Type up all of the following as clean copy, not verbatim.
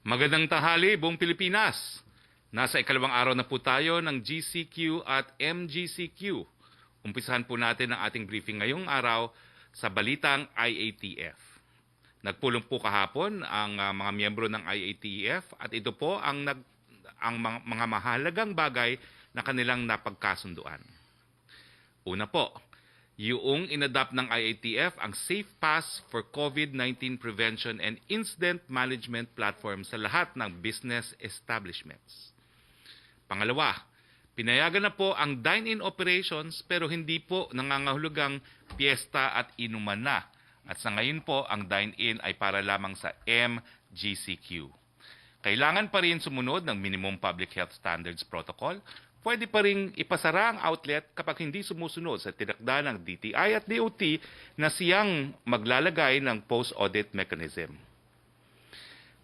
Magandang tanghali, buong Pilipinas. Nasa ikalawang araw na po tayo ng GCQ at MGCQ. Umpisahan po natin ang ating briefing ngayong araw sa balitang IATF. Nagpulong po kahapon ang mga miyembro ng IATF at ito po ang mga mahalagang bagay na kanilang napagkasunduan. Una po, yung inadapt ng IATF ang Safe Pass for COVID-19 Prevention and Incident Management Platform sa lahat ng business establishments. Pangalawa, pinayagan na po ang dine-in operations pero hindi po nangangahulugang piyesta at inuman na. At sa ngayon po, ang dine-in ay para lamang sa MGCQ. Kailangan pa rin sumunod ng Minimum Public Health Standards Protocol. Pwede pa rin ipasara ang outlet kapag hindi sumusunod sa tinakda ng DTI at DOT na siyang maglalagay ng post-audit mechanism.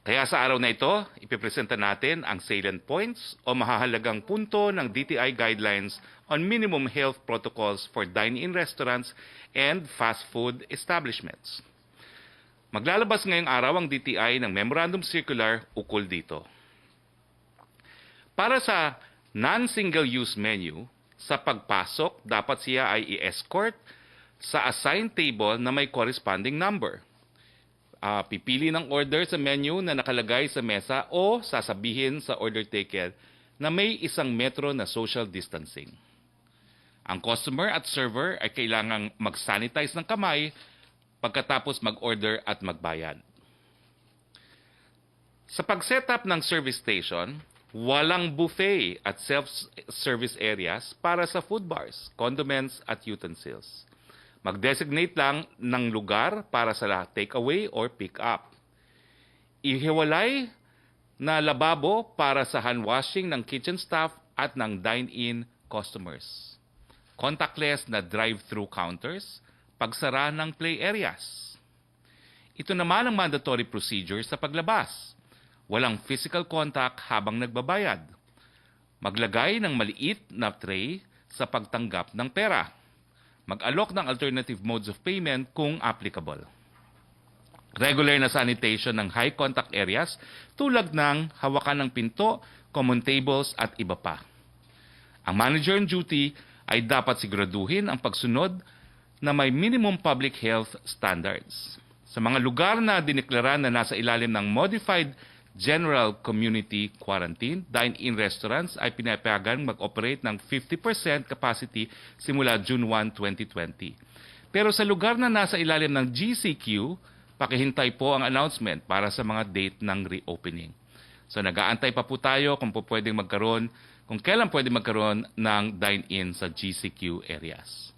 Kaya sa araw na ito, ipipresenta natin ang salient points o mahahalagang punto ng DTI guidelines on minimum health protocols for dine-in restaurants and fast food establishments. Maglalabas ngayong araw ang DTI ng Memorandum Circular ukol dito. Para sa non-single-use menu, sa pagpasok, dapat siya ay i-escort sa assigned table na may corresponding number. Pipili ng order sa menu na nakalagay sa mesa o sasabihin sa order taker na may 1 metro na social distancing. Ang customer at server ay kailangang mag-sanitize ng kamay pagkatapos mag-order at magbayad. Sa pag-setup ng service station, walang buffet at self-service areas para sa food bars, condiments at utensils. Mag-designate lang ng lugar para sa take-away or pick-up. Ihiwalay na lababo para sa hand-washing ng kitchen staff at ng dine-in customers. Contactless na drive-thru counters, pagsara ng play areas. Ito naman ang mandatory procedure sa paglabas. Walang physical contact habang nagbabayad. Maglagay ng maliit na tray sa pagtanggap ng pera. Mag-alok ng alternative modes of payment kung applicable. Regular na sanitation ng high contact areas tulad ng hawakan ng pinto, common tables at iba pa. Ang manager on duty ay dapat siguraduhin ang pagsunod na may minimum public health standards. Sa mga lugar na dineklara na nasa ilalim ng modified General Community Quarantine, dine-in restaurants ay pinapayagan mag-operate ng 50% capacity simula June 1, 2020. Pero sa lugar na nasa ilalim ng GCQ, pakihintay po ang announcement para sa mga date ng reopening. So nag-aantay pa po tayo kung kailan pwede magkaroon ng dine-in sa GCQ areas.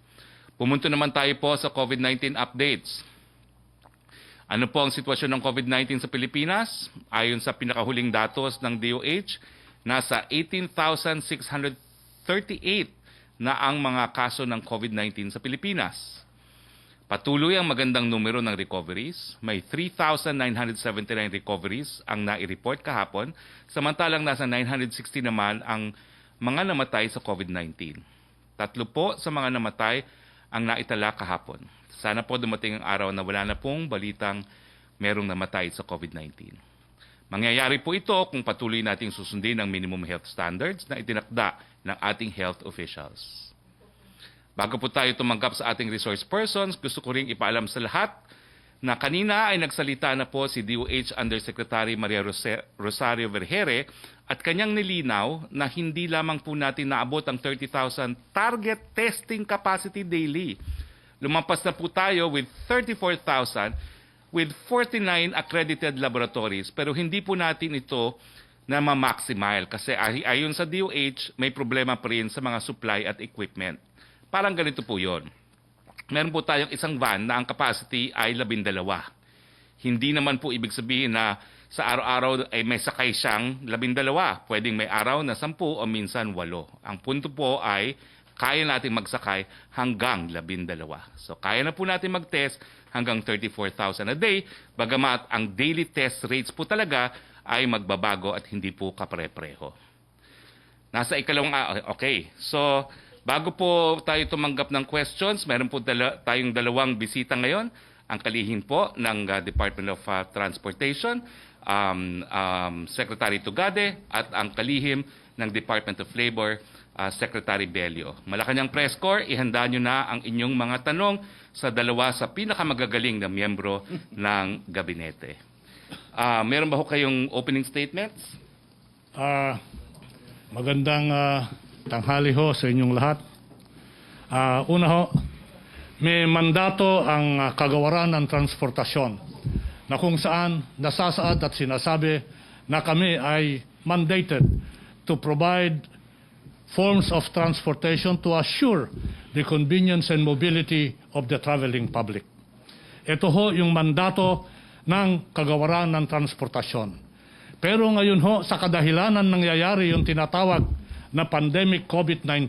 Pumunto naman tayo po sa COVID-19 updates. Ano po ang sitwasyon ng COVID-19 sa Pilipinas? Ayon sa pinakahuling datos ng DOH, nasa 18,638 na ang mga kaso ng COVID-19 sa Pilipinas. Patuloy ang magandang numero ng recoveries. May 3,979 recoveries ang nai-report kahapon, samantalang nasa 960 naman ang mga namatay sa COVID-19. 3 po sa mga namatay ang naitala kahapon. Sana po dumating ang araw na wala na pong balitang merong namatay sa COVID-19. Mangyayari po ito kung patuloy nating susundin ang minimum health standards na itinakda ng ating health officials. Bago po tayo tumanggap sa ating resource persons, gusto ko ring ipaalam sa lahat na kanina ay nagsalita na po si DOH Undersecretary Maria Rosario Vergere at kanyang nilinaw na hindi lamang po natin naabot ang 30,000 target testing capacity daily. Lumampas na po tayo with 34,000 with 49 accredited laboratories pero hindi po natin ito na ma-maximize kasi ayon sa DOH may problema pa rin sa mga supply at equipment. Parang ganito po yon. Meron po tayong isang van na ang capacity ay 12. Hindi naman po ibig sabihin na sa araw-araw ay may sakay siyang 12. Pwedeng may araw na 10 o minsan 8. Ang punto po ay kaya natin magsakay hanggang 12. So kaya na po natin mag-test hanggang 34,000 a day, bagamat ang daily test rates po talaga ay magbabago at hindi po kapare-pareho. Nasa ikalawang, okay. So bago po tayo tumanggap ng questions, meron po tayong 2 bisita ngayon. Ang kalihim po ng Department of Transportation, Secretary Tugade at ang kalihim ng Department of Labor, Secretary Bello. Malacañang Press Corps, ihanda nyo na ang inyong mga tanong sa dalawa sa pinakamagagaling na miyembro ng gabinete. Meron ba ho kayong opening statements? Magandang tanghali ho sa inyong lahat. Una ho, may mandato ang kagawaran ng transportasyon na kung saan nasasaad at sinasabi na kami ay mandated to provide forms of transportation to assure the convenience and mobility of the traveling public. Ito ho yung mandato ng kagawaran ng transportasyon. Pero ngayon ho, sa kadahilanan nangyayari yung tinatawag na pandemic COVID-19,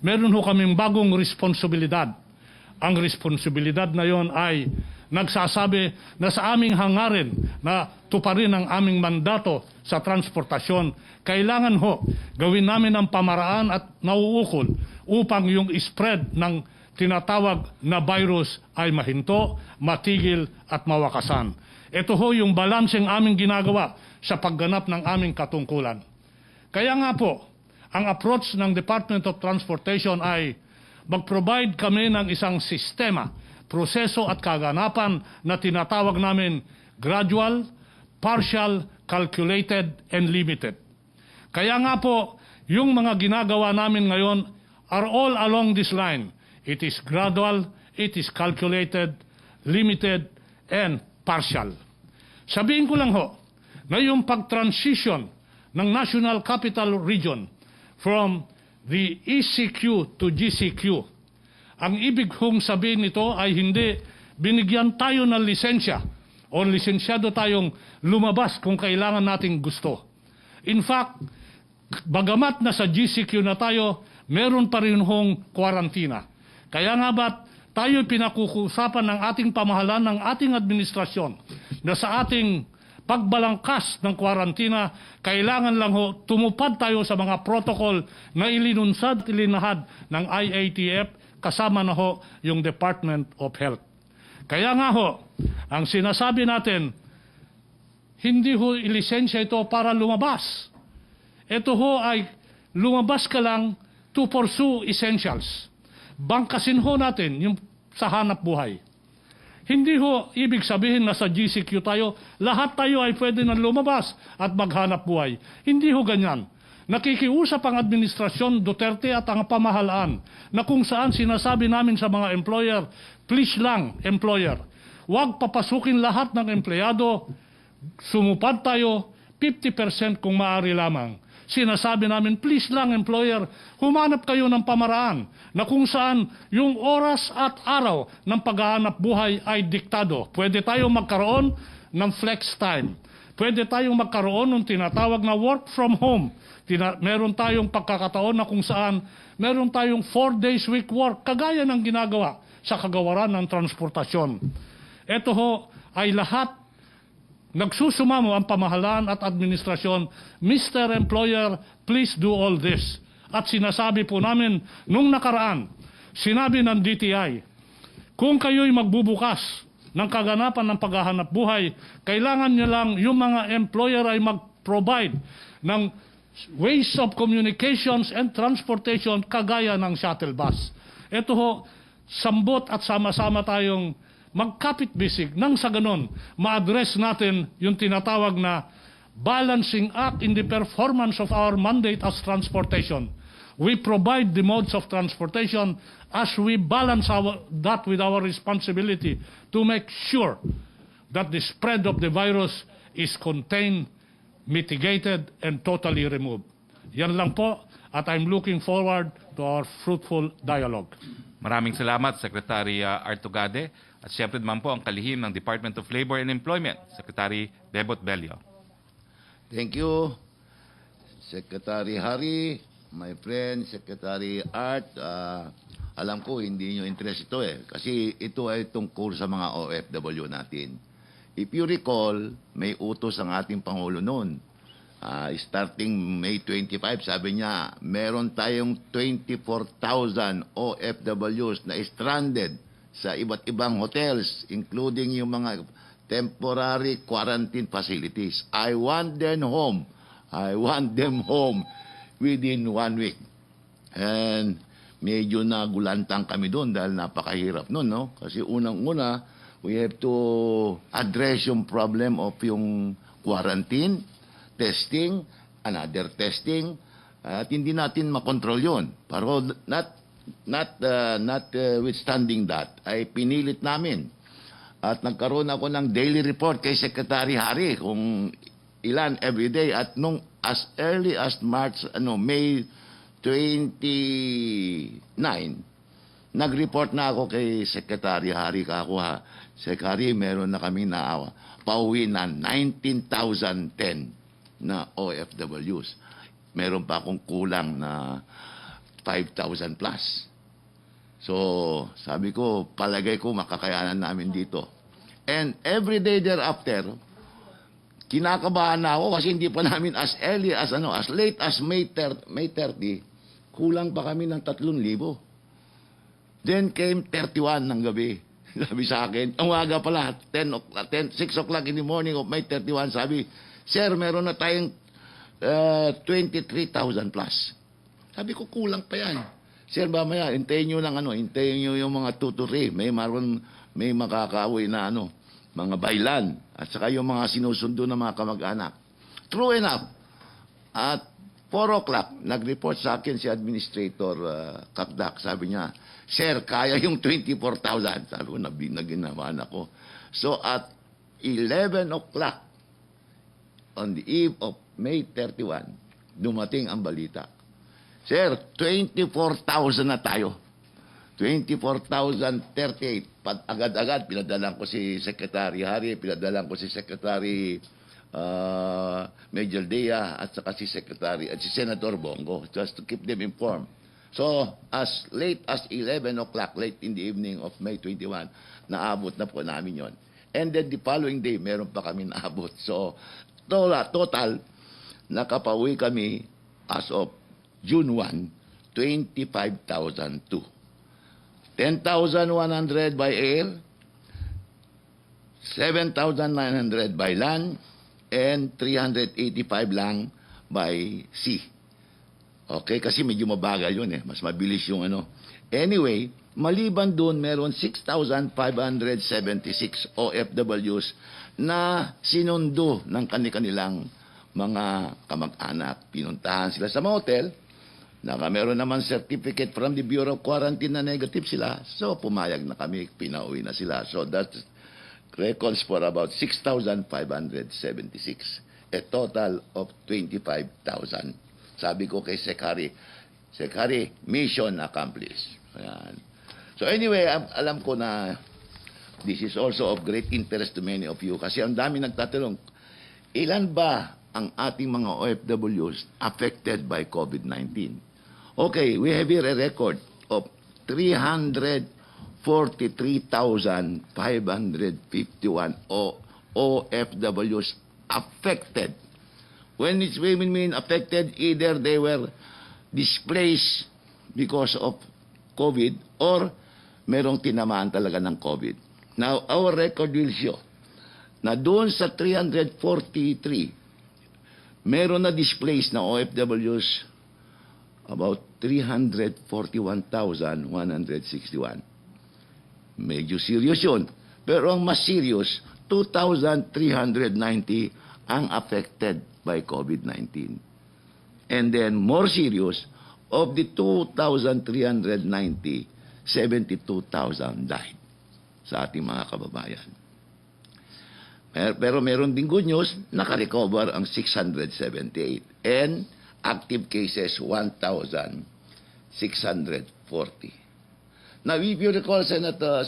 meron ho kaming bagong responsibilidad. Ang responsibilidad na yon ay nagsasabi na sa aming hangarin na tuparin ang aming mandato sa transportasyon, kailangan ho gawin namin ang pamaraan at nauukol upang yung spread ng tinatawag na virus ay mahinto, matigil at mawakasan. Ito ho yung balanseng aming ginagawa sa pagganap ng aming katungkulan. Kaya nga po, ang approach ng Department of Transportation ay mag-provide kami ng isang sistema, proseso at kaganapan na tinatawag namin gradual, partial, calculated, and limited. Kaya nga po, yung mga ginagawa namin ngayon are all along this line. It is gradual, it is calculated, limited, and partial. Sabihin ko lang ho, na yung pag-transition ng National Capital Region from the ECQ to GCQ, ang ibig kong sabihin nito ay hindi binigyan tayo ng lisensya o lisensyado tayong lumabas kung kailangan nating gusto. In fact, bagamat na sa GCQ na tayo, meron pa rin hong kwarantina. Kaya nga ba't tayo pinakukusapan ng ating pamahalaan, ng ating administrasyon, na sa ating pagbalangkas ng kwarantina, kailangan lang ho tumupad tayo sa mga protocol na ilinunsad at ilinahad ng IATF, kasama na ho yung Department of Health. Kaya nga ho, ang sinasabi natin, hindi ho ilisensya ito para lumabas. Ito ho ay lumabas ka lang to pursue essentials. Bangkasin ho natin yung sa hanap buhay. Hindi ho ibig sabihin na sa GCQ tayo, lahat tayo ay pwede na lumabas at maghanap buhay. Hindi ho ganyan. Nakikiusap ang administrasyon Duterte at ang pamahalaan na kung saan sinasabi namin sa mga employer, please lang employer, huwag papasukin lahat ng empleyado, sumupad tayo 50% kung maaari lamang. Sinasabi namin, please lang employer, humanap kayo ng pamaraan na kung saan yung oras at araw ng paghahanap buhay ay diktado. Pwede tayong magkaroon ng flex time. Pwede tayong magkaroon ng tinatawag na work from home. Meron tayong pagkakataon na kung saan meron tayong 4 days week work, kagaya ng ginagawa sa kagawaran ng transportasyon. Ito ho ay lahat nagsusumamo ang pamahalaan at administrasyon, Mr. Employer, please do all this. At sinasabi po namin, nung nakaraan, sinabi ng DTI, kung kayo'y magbubukas ng kaganapan ng paghahanap buhay, kailangan nyo lang yung mga employer ay mag-provide ng ways of communications and transportation kagaya ng shuttle bus. Ito ho, sambot at sama-sama tayong magkapit-bisig nang sa ganon, ma-address natin yung tinatawag na balancing act in the performance of our mandate as transportation. We provide the modes of transportation as we balance that with our responsibility to make sure that the spread of the virus is contained, mitigated, and totally removed. Yan lang po, at I'm looking forward to our fruitful dialogue. Maraming salamat, Secretary Artugade. At siyempre naman po ang kalihim ng Department of Labor and Employment, Secretary Bebot Bello. Thank you, Secretary Harry, my friend, Secretary Art. Alam ko, hindi nyo interest ito kasi ito ay tungkol sa mga OFW natin. If you recall, may utos ang ating Pangulo noon. Starting May 25, sabi niya, meron tayong 24,000 OFWs na stranded sa iba't ibang hotels, including yung mga temporary quarantine facilities. I want them home. I want them home within 1 week. And medyo nagulantang kami doon dahil napakahirap noon, no? Kasi unang-una, we have to address yung problem of yung quarantine, testing, another testing, at hindi natin makontrol yun. Pero notwithstanding that, ay pinilit namin. At nagkaroon ako ng daily report kay Secretary Harry kung ilan everyday. At nung as early as May 29, nag-report na ako kay Secretary Harry Kakuha. Secretary, meron na kami na pauwi na 19,010 na OFWs. Meron pa akong kulang na 5,000 plus. So, sabi ko, palagay ko makakayanan namin dito. And every day thereafter, kinakabahan na ako kasi hindi pa namin as early as as late as May 30, kulang pa kami ng 3,000. Then came 31 ng gabi. Sabi sa akin, ang umaga pala, 6 o'clock in the morning of May 31, sabi, Sir, meron na tayong 23,000 plus. Sabi ko, kulang pa yan. Sir, mamaya, hintayin nyo lang hintayin nyo yung mga 2 to 3. May makakauwi na mga bailan. At saka yung mga sinusundo ng mga kamag-anak. True enough. At 4 o'clock, nag-report sa akin si Administrator Kapdak. Sabi niya, Sir, kaya yung 24,000. Sabi ko, naginamaan ako. So at 11 o'clock, on the eve of May 31, dumating ang balita. Sir, 24,000 na tayo. 24,038. Agad-agad, pinadalan ko si Secretary Harry, pinadalan ko si Secretary Major Dea, at saka si Senator Bongo, just to keep them informed. So, as late as 11 o'clock, late in the evening of May 21, naabot na po namin yon. And then the following day, meron pa kami naabot. So, total, nakapauwi kami as of June 1, 25,002. 10,100 by air, 7,900 by land, and 385 lang by sea. Okay, kasi medyo mabagal yun mas mabilis yung Anyway, maliban doon, meron 6,576 OFWs na sinundo ng kanilang mga kamag-anak. Pinuntahan sila sa mga hotel, meron naman certificate from the Bureau of Quarantine na negative sila. So, pumayag na kami, pinauwi na sila. So, that records for about 6,576. A total of 25,000. Sabi ko kay Secretary, mission accomplished. Ayan. So, anyway, alam ko na this is also of great interest to many of you kasi ang dami nagtatanong, ilan ba ang ating mga OFWs affected by COVID-19? Okay, we have here a record of 343,551 OFWs affected. When we mean affected, either they were displaced because of COVID or merong tinamaan talaga ng COVID. Now, our record will show na doon sa 343, meron na displaced na OFWs about 341,161. Medyo serious yun. Pero ang mas serious, 2,390 ang affected by COVID-19. And then, more serious, of the 2,390, 72,000 died sa ating mga kababayan. Pero meron din good news, nakarecover ang 678. And active cases, 1,640. Now, if you recall, Senator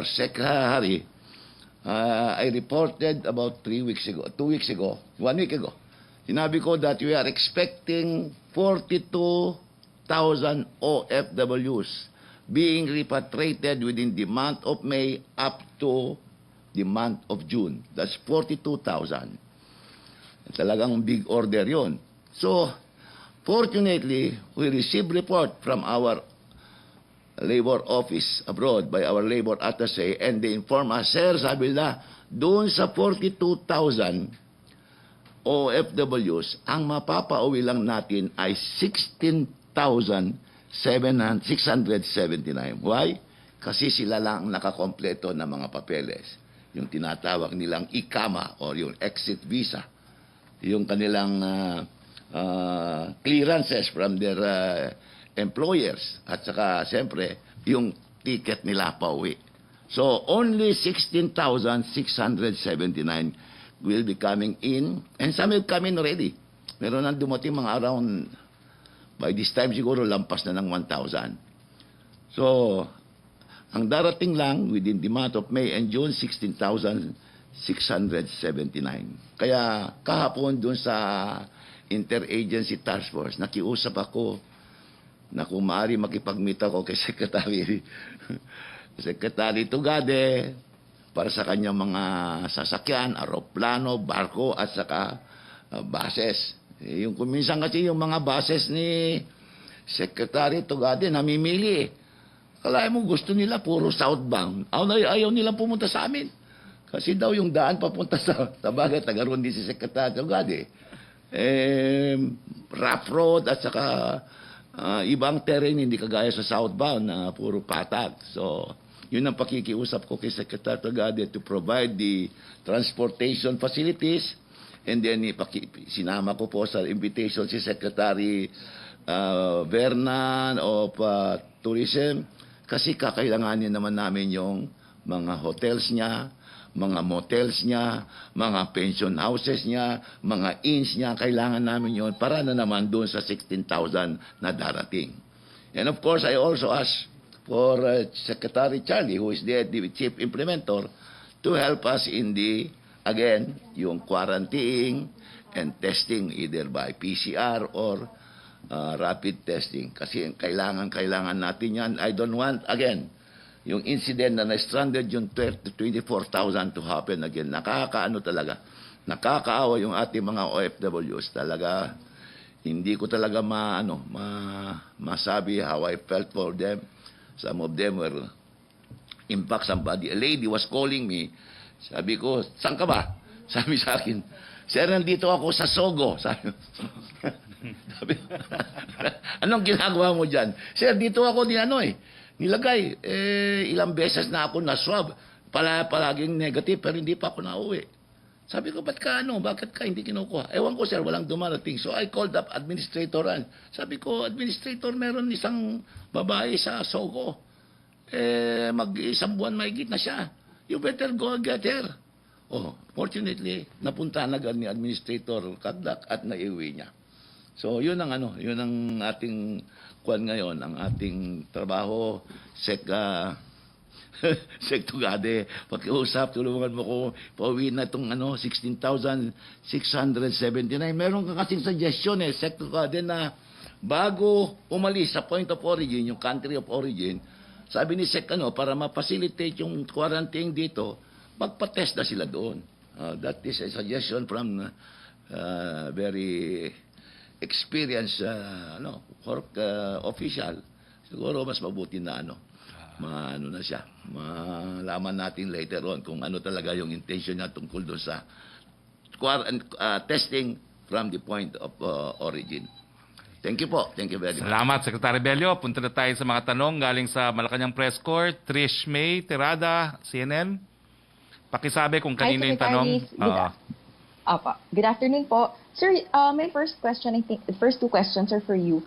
Secretary, I reported about 2 weeks ago, 1 week ago. Sinabi ko that we are expecting 42,000 OFWs being repatriated within the month of May up to the month of June. That's 42,000. Talagang big order yon. So, fortunately, we received report from our labor office abroad by our labor attaché, and they inform us, sir, sabi nila, doon sa 42,000 OFWs, ang mapapauwi lang natin ay 16,679. Why? Kasi sila lang ang nakakompleto ng mga papeles. Yung tinatawag nilang ikama or yung exit visa. Yung kanilang clearances from their employers. At saka, siyempre, yung ticket nila pauwi. So, only 16,679 will be coming in, and some will come in already. Meron nang dumating mga around, by this time siguro lampas na ng 1,000. So, ang darating lang within the month of May and June, 16,679. Kaya kahapon dun sa Interagency Task Force, nakiusap ako na kung maaari makipag-meet ako kay Secretary Tugade, para sa kanyang mga sasakyan, aeroplano, barko, at saka buses. Yung kuminsan kasi yung mga buses ni Secretary Tugade, namimili. Kalahin mo gusto nila puro southbound. Ayaw nilang pumunta sa amin. Kasi daw yung daan papunta sa bagay, tagaroon din si Secretary Tugade. Rough road at saka ibang terrain, hindi kagaya sa southbound na puro patag. So, yun ang pakikiusap ko kay Secretary Tugade to provide the transportation facilities, and then sinama ko po sa invitation si Secretary Vernan of Tourism, kasi kakailanganin naman namin yung mga hotels niya, mga motels niya, mga pension houses niya, mga inns niya, kailangan namin yon para na naman doon sa 16,000 na darating. And of course, I also ask for Secretary Charlie, who is the chief implementer, to help us in again, yung quarantining and testing either by PCR or rapid testing. Kasi kailangan natin yan. I don't want, again, yung incident na na-stranded yung 24,000 to happen again. Talaga. Nakakaawa yung ating mga OFWs talaga. Hindi ko talaga masabi how I felt for them. Some of them were, in fact, a lady was calling me. Sabi ko, saan ka ba? Sabi sa akin, sir, nandito ako sa Sogo. Sabi, anong ginagawa mo dyan? Sir, dito ako nilagay. Ilang beses na ako na-swab. Palaging negative, pero hindi pa ako nauwi. Sabi ko, bakit ka hindi kinukuha? Ewan ko, sir, walang dumarating. So I called up administrator. Sabi ko, administrator, meron isang babae sa Sogo. Mag-isang buwan mahigit na siya. You better go get her. Fortunately, napunta na agad ni administrator Kadlak at naiuwi niya. So yun ang ating kuwan ngayon, ang ating trabaho, Sec Tugade, pakiusap, tulungan mo ko, pauwi na itong 16,679. Meron ka kasing suggestion Sec Tugade, na bago umalis sa point of origin, yung country of origin, sabi ni Sec, para ma-facilitate yung quarantine dito, magpa-test na sila doon. That is a suggestion from very experienced work official. Siguro mas mabuti na malaman natin later on kung ano talaga yung intention niya tungkol doon sa testing from the point of origin. Thank you po. Thank you very much. Salamat, Secretary Bello. Punta na tayo sa mga tanong galing sa Malacañang Press Corps. Trish May Tirada, CNN. Pakisabi kung kanino yung tanong. Good afternoon po. Sir, my first question, I think, the first two questions are for you.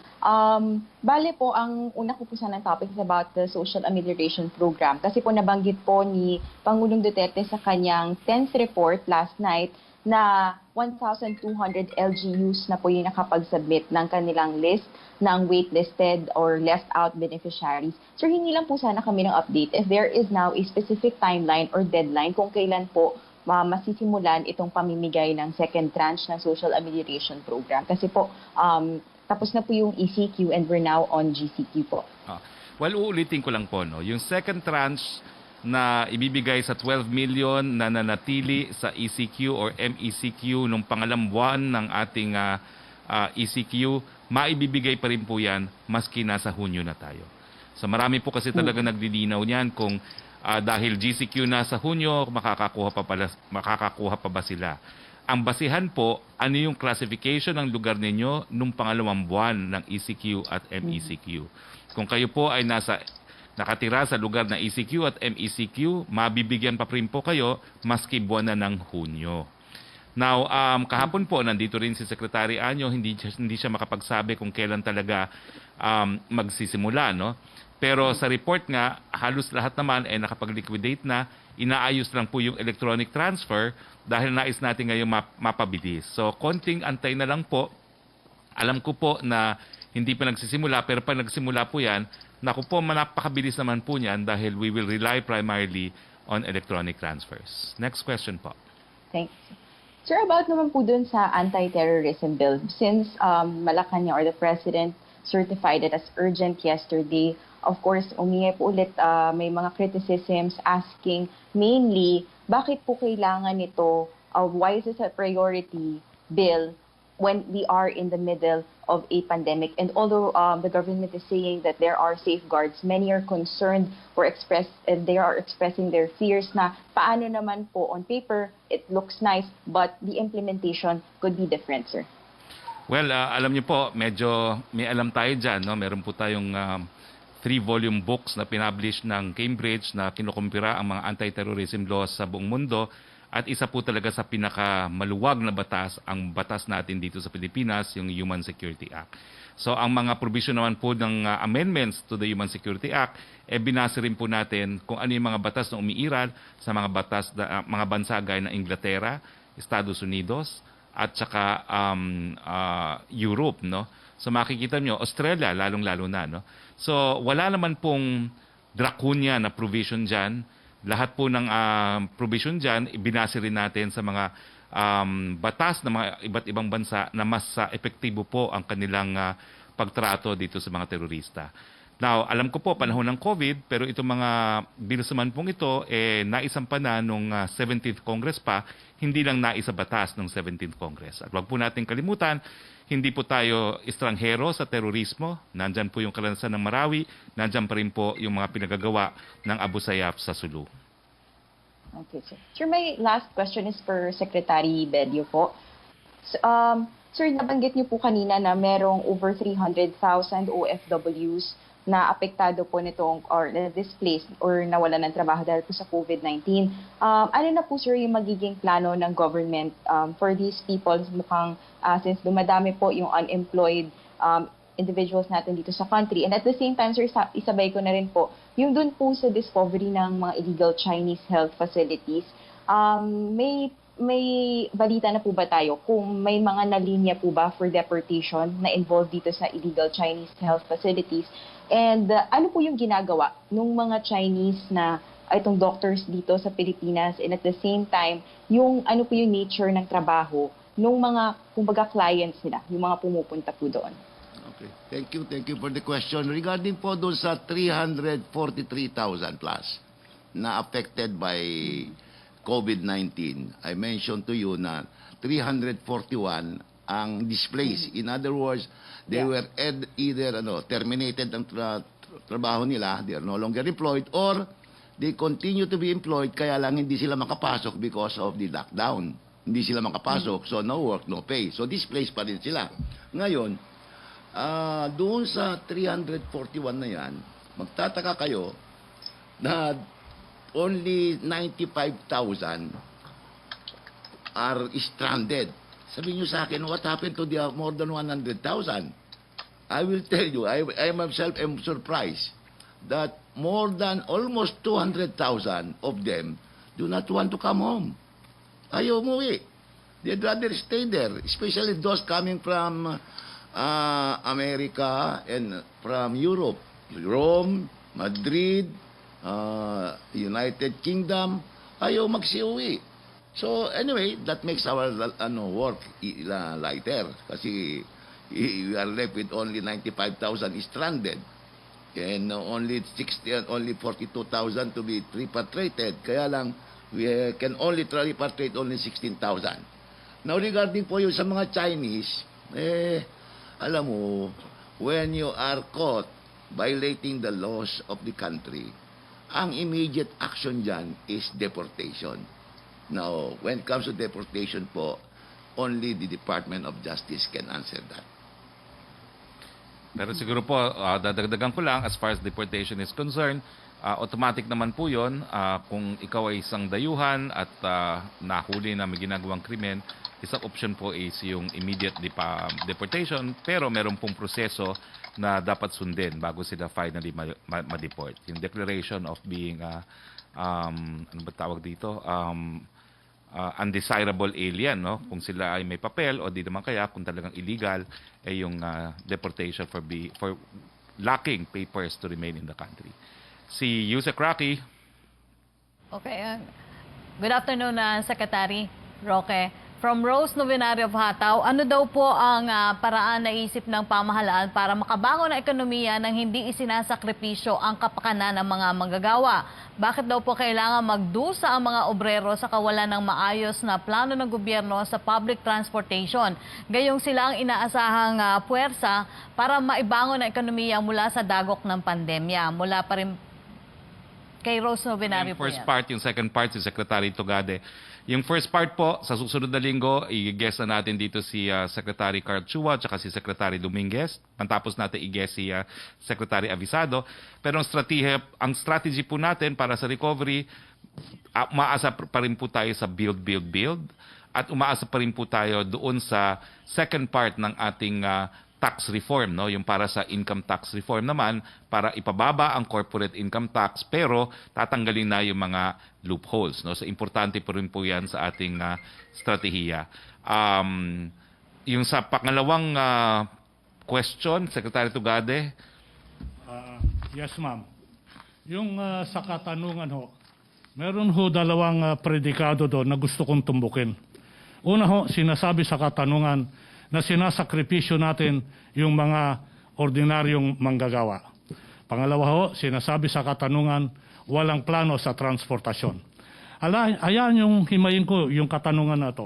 Bale po, ang una ko po sana topic is about the social amelioration program. Kasi po nabanggit po ni Pangulong Duterte sa kanyang 10th report last night na 1,200 LGUs na po yung nakapag-submit ng kanilang list ng waitlisted or left out beneficiaries. Sir, hindi lang po sana kami ng update if there is now a specific timeline or deadline kung kailan po masisimulan itong pamimigay ng second tranche ng social amelioration program. Kasi po, tapos na po yung ECQ and we're now on GCQ po. Well, uulitin ko lang po, yung second tranche na ibibigay sa 12 million na nanatili sa ECQ or MECQ nung pangalang buwan ng ating ECQ, maibibigay pa rin po yan maski nasa Hunyo na tayo. So marami po kasi talaga nagdilinaw niyan kung dahil GCQ na sa Hunyo, makakakuha pa ba sila. Ang basihan po, ano yung classification ng lugar ninyo nung pangalawang buwan ng ECQ at MECQ. Kung kayo po ay nakatira sa lugar na ECQ at MECQ, mabibigyan pa rin po kayo maski buwan na ng Hunyo. Now, kahapon po, nandito rin si Secretary Anyo, hindi siya makapagsabi kung kailan talaga magsisimula, no? Pero sa report nga, halos lahat naman ay nakapag-liquidate na, inaayos lang po yung electronic transfer dahil nais natin ngayon mapabilis. So, konting antay na lang po. Alam ko po na hindi pa nagsisimula, pero pag nagsimula po yan, naku po, napakabilis naman po niyan dahil we will rely primarily on electronic transfers. Next question po. Thanks. Sir, about naman po dun sa anti-terrorism bill, since Malacañang or the President certified it as urgent yesterday, of course, umingi po ulit, may mga criticisms asking mainly, bakit po kailangan ito, why is this a priority bill when we are in the middle of a pandemic? And although the government is saying that there are safeguards, many are concerned or they are expressing their fears na paano naman po on paper, it looks nice, but the implementation could be different, sir. Well, alam niyo po, medyo may alam tayo dyan, no? Meron po tayong 3-volume books na pinablish ng Cambridge na kinukumpira ang mga anti-terrorism laws sa buong mundo. At isa po talaga sa pinakamaluwag na batas, ang batas natin dito sa Pilipinas, yung Human Security Act. So ang mga provision naman po ng amendments to the Human Security Act, binasa rin po natin kung ano yung mga batas na umiiral sa mga bansa gaya ng Inglaterra, Estados Unidos, at saka Europe, no? So makikita nyo, Australia, lalong-lalo na, no? So wala naman pong draconian na provision dyan. Lahat po ng provision dyan, ibinase rin natin sa mga batas ng mga iba't ibang bansa na mas epektibo po ang kanilang pagtrato dito sa mga terorista. Now, alam ko po, panahon ng COVID, pero itong mga bills naman pong ito, naisampa na nung 17th Congress pa, hindi lang naisa batas ng 17th Congress. At wag po natin kalimutan, hindi po tayo estranghero sa terorismo. Nandyan po yung karanasan ng Marawi, nandyan pa rin po yung mga pinagagawa ng Abu Sayyaf sa Sulu. Okay, sir. Sir, my last question is for Secretary Bello po. Sir, nabanggit niyo po kanina na merong over 300,000 OFWs na apektado po nitong or displaced or nawalan ng trabaho dahil po sa COVID-19. Ano na po, sir, yung magiging plano ng government for these people? Mukhang since dumadami po yung unemployed individuals natin dito sa country. And at the same time, sir, isabay ko na rin po, yung dun po sa discovery ng mga illegal Chinese health facilities, may balita na po ba tayo kung may mga nalinya po ba for deportation na involved dito sa illegal Chinese health facilities? And ano po yung ginagawa ng mga Chinese na itong doctors dito sa Pilipinas, and at the same time, yung ano po yung nature ng trabaho ng mga, kumbaga, clients nila, yung mga pumupunta po doon? Okay. Thank you for the question. Regarding po doon sa 343,000 plus na affected by COVID-19, I mentioned to you na 341 ang displaced. In other words, they were either terminated ang trabaho nila, they are no longer employed, or they continue to be employed, kaya lang hindi sila makapasok because of the lockdown. Hindi sila makapasok, so no work, no pay. So displaced pa rin sila. Ngayon, doon sa 341 na yan, magtataka kayo na only 95,000 are stranded. Sabihin nyo sa akin, what happened to the more than 100,000? I will tell you, I myself am surprised that more than almost 200,000 of them do not want to come home. Ayaw umuwi. They'd rather stay there, especially those coming from America and from Europe, Rome, Madrid, United Kingdom, ayaw magsiuwi. So anyway, that makes our work lighter kasi we are left with only 95,000 stranded and only 42,000 to be repatriated. Kaya lang we can only repatriate only 16,000. Now regarding po yung sa mga Chinese, alam mo, when you are caught violating the laws of the country, ang immediate action dyan is deportation. Now, when it comes to deportation po, only the Department of Justice can answer that. Pero siguro po, dadagdagan ko lang, as far as deportation is concerned, automatic naman po yun. Kung ikaw ay isang dayuhan at nahuli na may ginagawang krimen, isang option po is yung immediate deportation, pero meron pong proseso na dapat sundin bago sila finally ma-deport. Yung declaration of being, ano ba tawag dito? Undesirable alien, no? Kung sila ay may papel o di naman kaya kung talagang illegal ay yung deportation for lacking papers to remain in the country. Si Yusek Roque. Okay. Good afternoon, Secretary Roque. From Rose Novenario of Hataw, ano daw po ang paraan na isip ng pamahalaan para makabangon ang ekonomiya nang hindi isinasakripisyo ang kapakanan ng mga manggagawa? Bakit daw po kailangan magdusa ang mga obrero sa kawalan ng maayos na plano ng gobyerno sa public transportation? Gayong sila ang inaasahang puwersa para maibangon ang ekonomiya mula sa dagok ng pandemya. Mula pa rin kay Rose Novenario po yan. First part, yung second part, si Secretary Tugade. Yung first part po, sa susunod na linggo, i-guest na natin dito si Secretary Carl Chua at si Secretary Dominguez. Pantapos natin i-guest si Secretary Avisado. Pero ang strategy po natin para sa recovery, umaasa pa rin po tayo sa build. At umaasa pa rin po tayo doon sa second part ng ating tax reform, no? Yung para sa income tax reform naman, para ipababa ang corporate income tax pero tatanggalin na yung mga loopholes, no? So importante po rin po 'yan sa ating strategiya. Yung sa pangalawang question, Secretary Tugade. Yes, ma'am. Yung sa katanungan ho, meron ho dalawang predikado doon na gusto kong tumbukin. Una ho, sinasabi sa katanungan na sinasakripisyo natin yung mga ordinaryong manggagawa. Pangalawa ho, sinasabi sa katanungan, walang plano sa transportasyon. Ayan yung himayin ko, yung katanungan na to.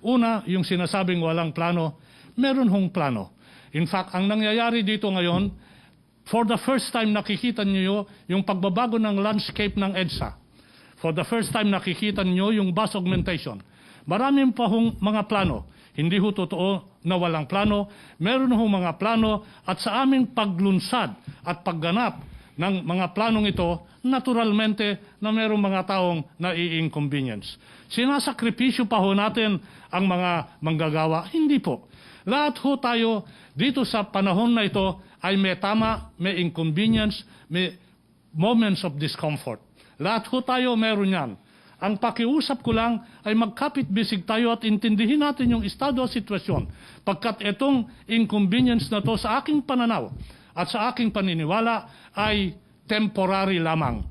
Una, yung sinasabing walang plano, meron hong plano. In fact, ang nangyayari dito ngayon, for the first time nakikita niyo yung pagbabago ng landscape ng EDSA. For the first time nakikita niyo yung bus augmentation. Maraming pa hong mga plano. Hindi ho totoo na walang plano. Meron ho mga plano at sa aming paglunsad at pagganap ng mga planong ito, naturalmente na merong mga taong nai-inconvenience. Sinasakripisyo pa ho natin ang mga manggagawa? Hindi po. Lahat ho tayo dito sa panahon na ito ay may tama, may inconvenience, may moments of discomfort. Lahat ho tayo meron yan. Ang pakiusap ko lang ay magkapit-bisig tayo at intindihin natin yung estado at sitwasyon. Pagkat itong inconvenience na to sa aking pananaw at sa aking paniniwala ay temporary lamang.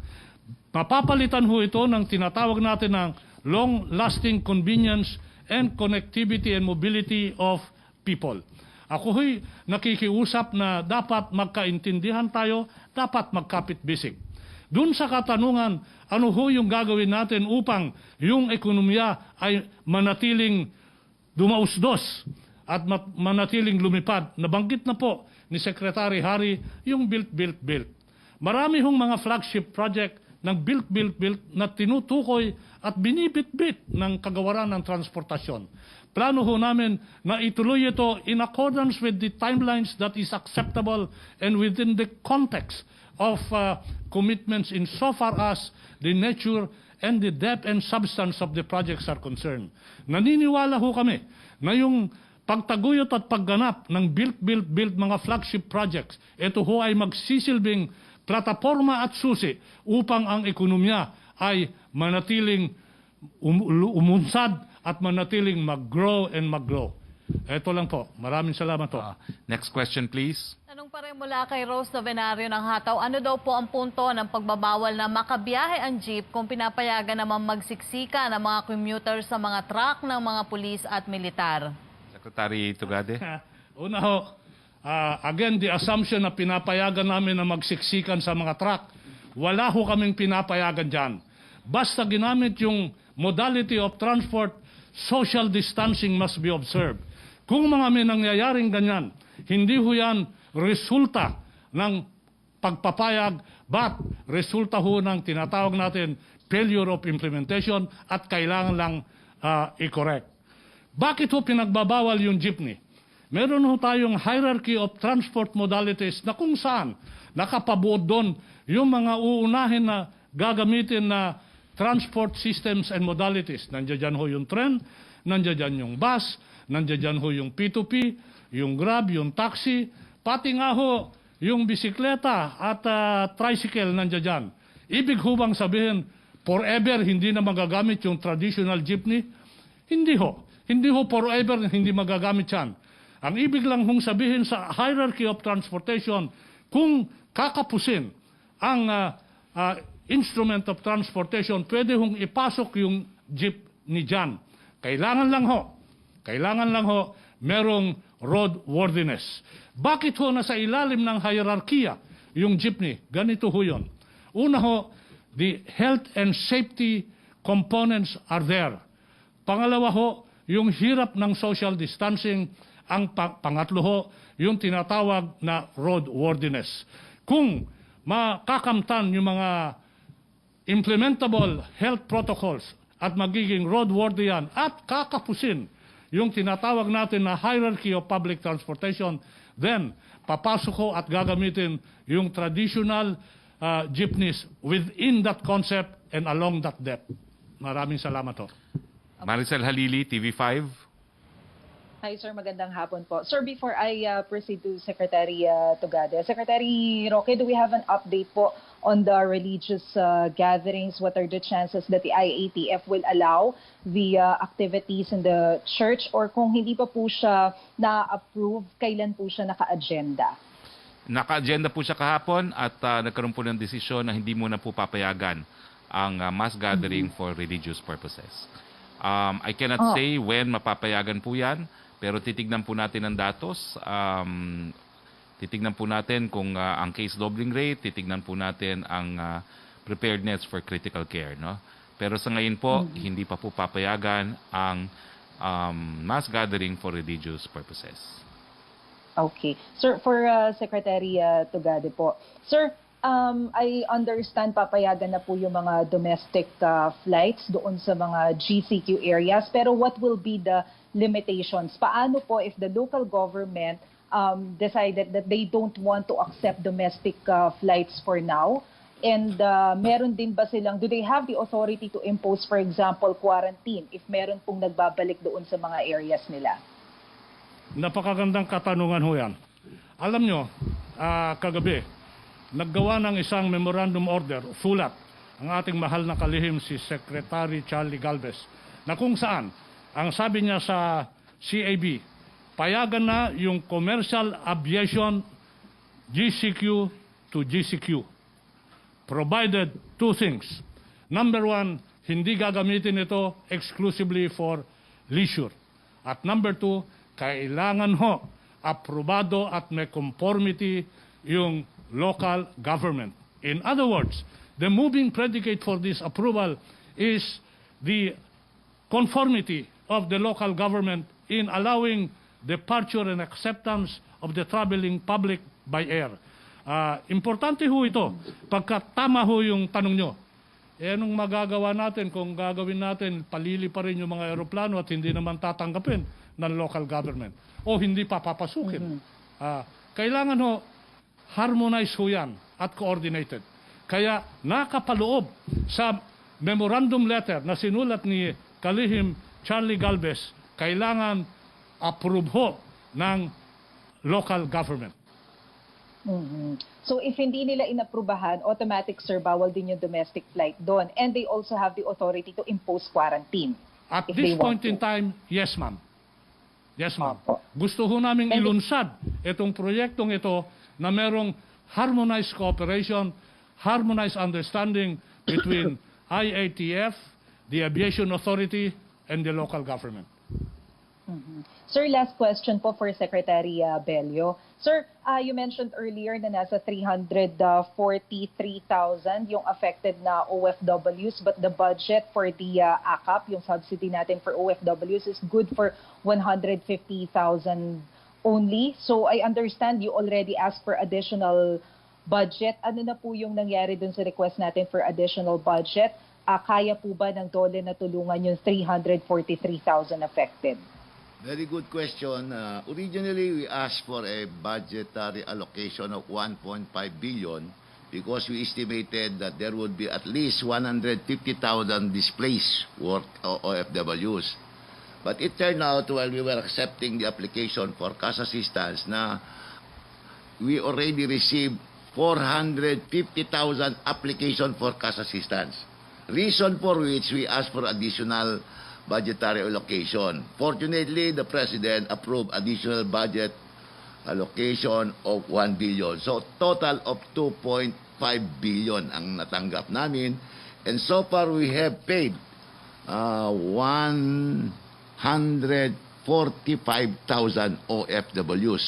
Mapapalitan ho ito ng tinatawag natin ng long-lasting convenience and connectivity and mobility of people. Ako ho'y nakikiusap na dapat magkaintindihan tayo, dapat magkapit-bisig. Doon sa katanungan, ano ho yung gagawin natin upang yung ekonomiya ay manatiling dumausdos at manatiling lumipad. Nabanggit na po ni Secretary Harry yung build. Marami hong mga flagship project ng build na tinutukoy at binibit-bit ng kagawaran ng transportasyon. Plano ho namin na ituloy ito in accordance with the timelines that is acceptable and within the context of commitments in so far as the nature and the depth and substance of the projects are concerned. Naniniwala ho kami na yung pagtaguyod at pagganap ng build mga flagship projects, ito ho ay magsisilbing plataforma at susi upang ang ekonomiya ay manatiling umunsad at manatiling mag-grow. Ito lang po. Maraming salamat po. Next question, please. Tanong pa rin mula kay Rose Novenario ng Hataw, ano daw po ang punto ng pagbabawal na makabiyahe ang jeep kung pinapayagan naman magsiksika ng mga commuters sa mga truck ng mga pulis at militar? Secretary Tugade. Una ho, again, the assumption na pinapayagan namin na magsiksikan sa mga truck, wala ho kaming pinapayagan dyan. Basta ginamit yung modality of transport, social distancing must be observed. Kung mga may nangyayaring ganyan, hindi ho yan resulta ng pagpapayag, but resulta ho ng tinatawag natin failure of implementation at kailangan lang i-correct. Bakit ho pinagbabawal yung jeepney? Meron ho tayong hierarchy of transport modalities na kung saan nakapabuod doon yung mga uunahin na gagamitin na transport systems and modalities. Nandiyan ho yung tren, nandiyan yung bus, nandiyan ho yung P2P, yung Grab, yung taxi, pati nga ho yung bisikleta at tricycle nandiyan. Ibig ho bang sabihin, forever hindi na magagamit yung traditional jeepney? Hindi ho. Hindi ho forever hindi magagamit yan. Ang ibig lang hong sabihin sa hierarchy of transportation, kung kakapusin ang instrument of transportation, pwede hong ipasok yung jeepney dyan. Kailangan lang ho, merong roadworthiness. Bakit ho nasa ilalim ng hierarchy yung jeepney? Ganito ho yun. Una ho, the health and safety components are there. Pangalawa ho, yung hirap ng social distancing. Ang pangatlo ho, yung tinatawag na roadworthiness. Kung makakamtan yung mga implementable health protocols at magiging roadworthy yan at kakapusin yung tinatawag natin na hierarchy of public transportation, then papasok ho at gagamitin yung traditional jeepneys within that concept and along that depth. Maraming salamat ho. Maricel Halili, TV5. Hi, sir. Magandang hapon po. Sir, before I proceed to Secretary Tugade, Secretary Roque, do we have an update po on the religious gatherings? What are the chances that the IATF will allow the activities in the church? Or kung hindi pa po siya na-approve, kailan po siya naka-agenda? Naka-agenda po siya kahapon at nagkaroon po ng desisyon na hindi muna po papayagan ang mass gathering for religious purposes. I cannot say when mapapayagan po yan, pero titignan po natin ang datos. Titignan po natin kung ang case doubling rate, titignan po natin ang preparedness for critical care. No? Pero sa ngayon po, hindi pa po papayagan ang mass gathering for religious purposes. Okay. Sir, for Secretary Tugade po. Sir, I understand papayagan na po yung mga domestic flights doon sa mga GCQ areas. Pero what will be the limitations? Paano po if the local government decided that they don't want to accept domestic flights for now? And meron din ba silang, do they have the authority to impose, for example, quarantine if meron pong nagbabalik doon sa mga areas nila? Napakagandang katanungan ho yan. Alam nyo, kagabi, naggawa ng isang memorandum order, sulat, ang ating mahal na kalihim si Secretary Charlie Galvez, na kung saan, ang sabi niya sa CAB, payagan na yung commercial aviation GCQ to GCQ, provided two things. Number one, hindi gagamitin ito exclusively for leisure. At number two, kailangan ho, aprobado at may conformity yung local government. In other words, the moving predicate for this approval is the conformity of the local government in allowing departure and acceptance of the traveling public by air. Importante ho ito. Pagka tama ho yung tanong nyo, nung magagawa natin kung gagawin natin, palili pa rin yung mga aeroplano at hindi naman tatanggapin ng local government o hindi pa papasukin. Kailangan ho, harmonize ho yan at coordinated. Kaya nakapaloob sa memorandum letter na sinulat ni Kalihim Charlie Galvez, kailangan approve ho ng local government. So if hindi nila inaprubahan, automatic sir, bawal din yung domestic flight doon. And they also have the authority to impose quarantine. At this point in time, yes ma'am. Yes ma'am. Gusto ho namin ilunsad itong proyektong ito na merong harmonized cooperation, harmonized understanding between IATF, the Aviation Authority, and the local government. Sir, last question po for Secretary Bello. Sir, you mentioned earlier na nasa 343,000 yung affected na OFWs, but the budget for the AKAP, yung subsidy natin for OFWs, is good for 150,000 only. So I understand you already asked for additional budget. Ano na po yung nangyari dun sa request natin for additional budget? Kaya po ba ng DOLE na tulungan yung 343,000 affected? Very good question. Originally, we asked for a budgetary allocation of 1.5 billion because we estimated that there would be at least 150,000 displaced OFWs. But it turned out while we were accepting the application for cash assistance na we already received 450,000 application for cash assistance. Reason for which we asked for additional budgetary allocation. Fortunately, the President approved additional budget allocation of 1 billion. So, total of 2.5 billion ang natanggap namin. And so far, we have paid 145,000 OFWs.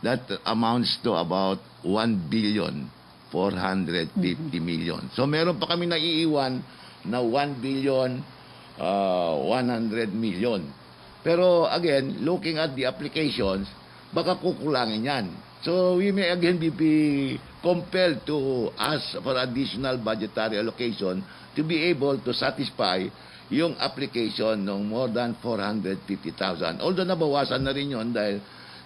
That amounts to about 1 billion 450 million. So meron pa kami naiiwan na 1 billion 100 million. Pero again, looking at the applications, baka kukulangin yan. So we may again be compelled to ask for additional budgetary allocation to be able to satisfy yung application ng more than 450,000. Although nabawasan na rin yun dahil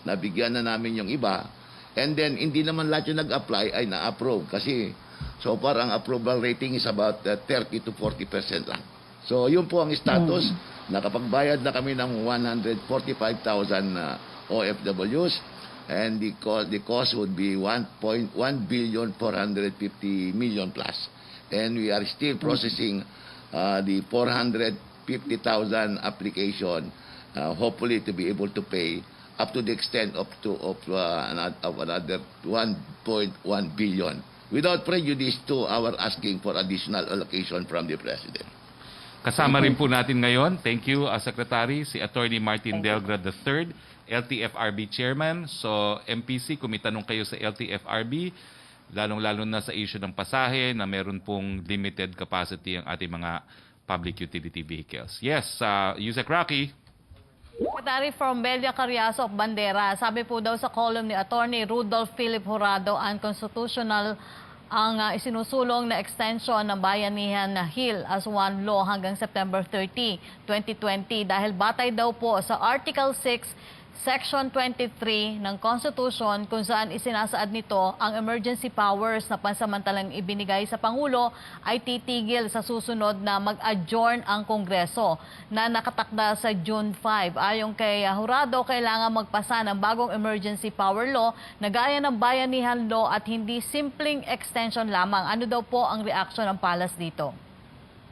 nabigyan na namin yung iba. And then, hindi naman lahat yung nag-apply ay na-approve. Kasi, so far, ang approval rating is about 30 to 40% lang. So, yun po ang status. Nakapagbayad na kami ng 145,000 OFWs. And the cost would be 1 billion 450 million plus. And we are still processing the 450,000 application, hopefully to be able to pay up to the extent of another 1.1 billion without prejudice to our asking for additional allocation from the President. Kasama rin po natin ngayon, thank you, Secretary, si Attorney Martin Delgrad III, LTFRB Chairman. So, MPC, kung may tanong kayo sa LTFRB, lalong-lalo na sa issue ng pasahe na meron pong limited capacity ang ating mga public utility vehicles. Yes, Yusek Roque. Secretary from Belia Carriazo of Bandera, sabi po daw sa column ni Attorney Rudolph Philip Jurado, unconstitutional ang isinusulong na extension ng Bayanihan na Hill as one law hanggang September 30, 2020 dahil batay daw po sa Article 6, Section 23 ng Constitution kung saan isinasaad nito ang emergency powers na pansamantalang ibinigay sa Pangulo ay titigil sa susunod na mag-adjourn ang Kongreso na nakatakda sa June 5. Ayon kay Jurado, kailangan magpasa ng bagong emergency power law na gaya ng Bayanihan Law at hindi simpleng extension lamang. Ano daw po ang reaction ng Palas dito?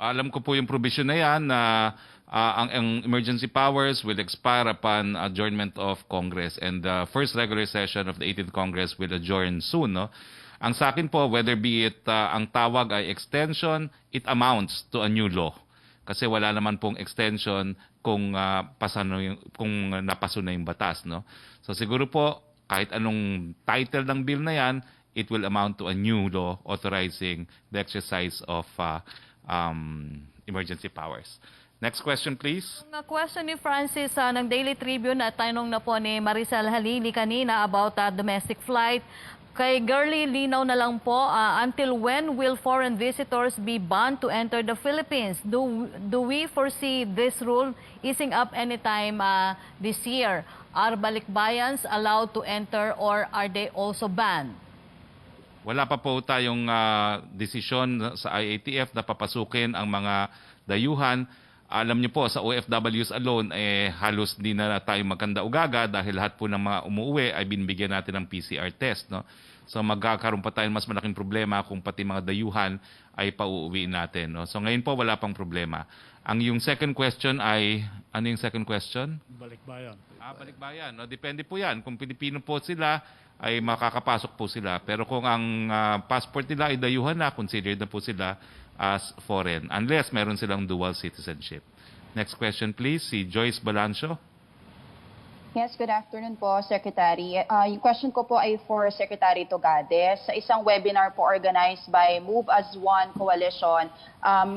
Alam ko po yung provision na yan na ang emergency powers will expire upon adjournment of Congress and the first regular session of the 18th Congress will adjourn soon. No? Ang sa akin po, whether be it ang tawag ay extension, it amounts to a new law. Kasi wala naman pong extension kung, kung napaso na yung batas. No? So siguro po, kahit anong title ng bill na yan, it will amount to a new law authorizing the exercise of emergency powers. Next question, please. Ang question ni Francis ng Daily Tribune at tanong na po ni Maricel Halili kanina about domestic flight. Kay Girly, linaw na lang po, until when will foreign visitors be banned to enter the Philippines? Do we foresee this rule easing up anytime this year? Are balikbayans allowed to enter or are they also banned? Wala pa po tayong desisyon sa IATF na papasukin ang mga dayuhan. Alam niyo po, sa OFWs alone, halos di na tayo magkanda-ugaga dahil lahat po ng mga umuwi ay binibigyan natin ng PCR test. No? So magkakaroon pa tayo mas malaking problema kung pati mga dayuhan ay pauuwiin natin. No? So ngayon po, wala pang problema. Ang yung second question ay, ano yung second question? Balikbayan. Balikbayan. No? Depende po yan. Kung Pilipino po sila, ay makakapasok po sila. Pero kung ang passport nila ay dayuhan na, considered na po sila as foreign, unless meron silang dual citizenship. Next question please, si Joyce Balancio. Yes, good afternoon po, Secretary. Yung question ko po ay for Secretary Togade. Sa isang webinar po organized by Move as One Coalition,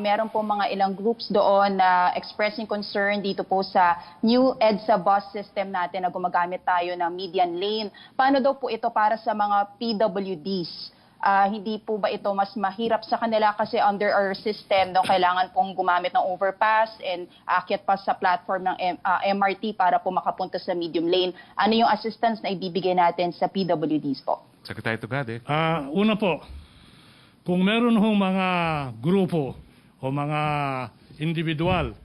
meron po mga ilang groups doon na expressing concern dito po sa new EDSA bus system natin na gumagamit tayo ng median lane. Paano daw po ito para sa mga PWDs? Hindi po ba ito mas mahirap sa kanila kasi under our system, no, kailangan pong gumamit ng overpass and aakyat pa sa platform ng MRT para po makapunta sa medium lane. Ano yung assistance na ibibigay natin sa PWDs po? Secretary Tugade. Una po, kung meron hong mga grupo o mga individual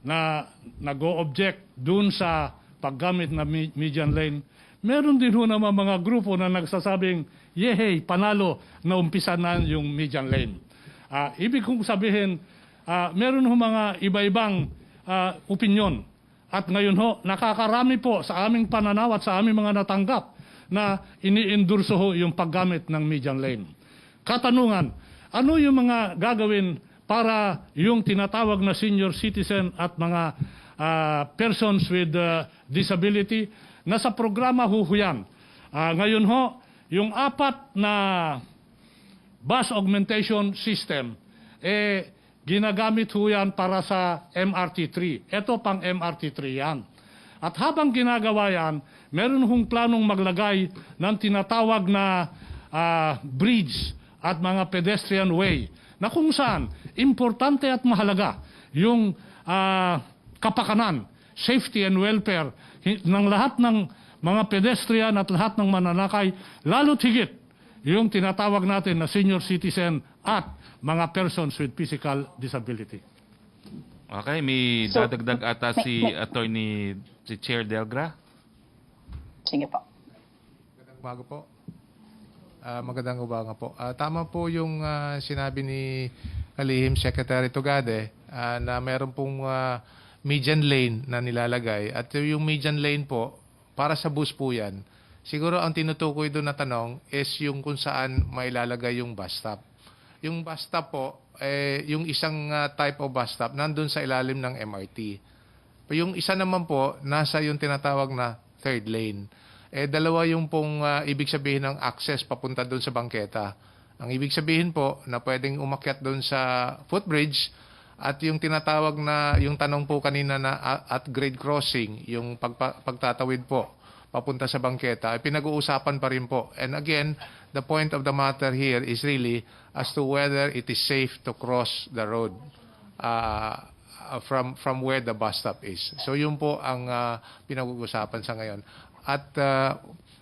na nag-o-object dun sa paggamit na median lane, meron din ho naman mga grupo na nagsasabing, yehey, panalo, na umpisa na yung median lane. Ibig kong sabihin, meron ho mga iba-ibang opinyon. At ngayon ho, nakakarami po sa aming pananaw at sa aming mga natanggap na ini-endorso ho yung paggamit ng median lane. Katanungan, ano yung mga gagawin para yung tinatawag na senior citizen at mga persons with disability na sa programa ho yan. Ngayon ho, yung 4 na bus augmentation system, ginagamit ho yan para sa MRT3. Ito pang MRT3 yan. At habang ginagawa yan, meron hong planong maglagay ng tinatawag na bridge at mga pedestrian way na kung saan importante at mahalaga yung kapakanan, safety and welfare ng lahat ng mga pedestrian at lahat ng mananakay, lalo't higit yung tinatawag natin na senior citizen at mga persons with physical disability. Okay, may dadagdag ata si Attorney si Chair Delgra. Sige po. Magandang umaga po. Magandang umaga po. Tama po yung sinabi ni Kalihim Secretary Tugade na meron pong median lane na nilalagay. At yung median lane po, para sa bus po yan. Siguro ang tinutukoy doon na tanong is yung kung saan mailalagay yung bus stop. Yung bus stop po, yung isang type of bus stop nandun sa ilalim ng MRT. Yung isa naman po, nasa yung tinatawag na third lane. Dalawa yung pong ibig sabihin ng access papunta doon sa bangketa. Ang ibig sabihin po na pwedeng umakyat doon sa footbridge at yung tinatawag na, yung tanong po kanina na at grade crossing, yung pagtatawid po papunta sa bangketa, ay pinag-uusapan pa rin po. And again, the point of the matter here is really as to whether it is safe to cross the road from where the bus stop is. So yun po ang pinag-uusapan sa ngayon. At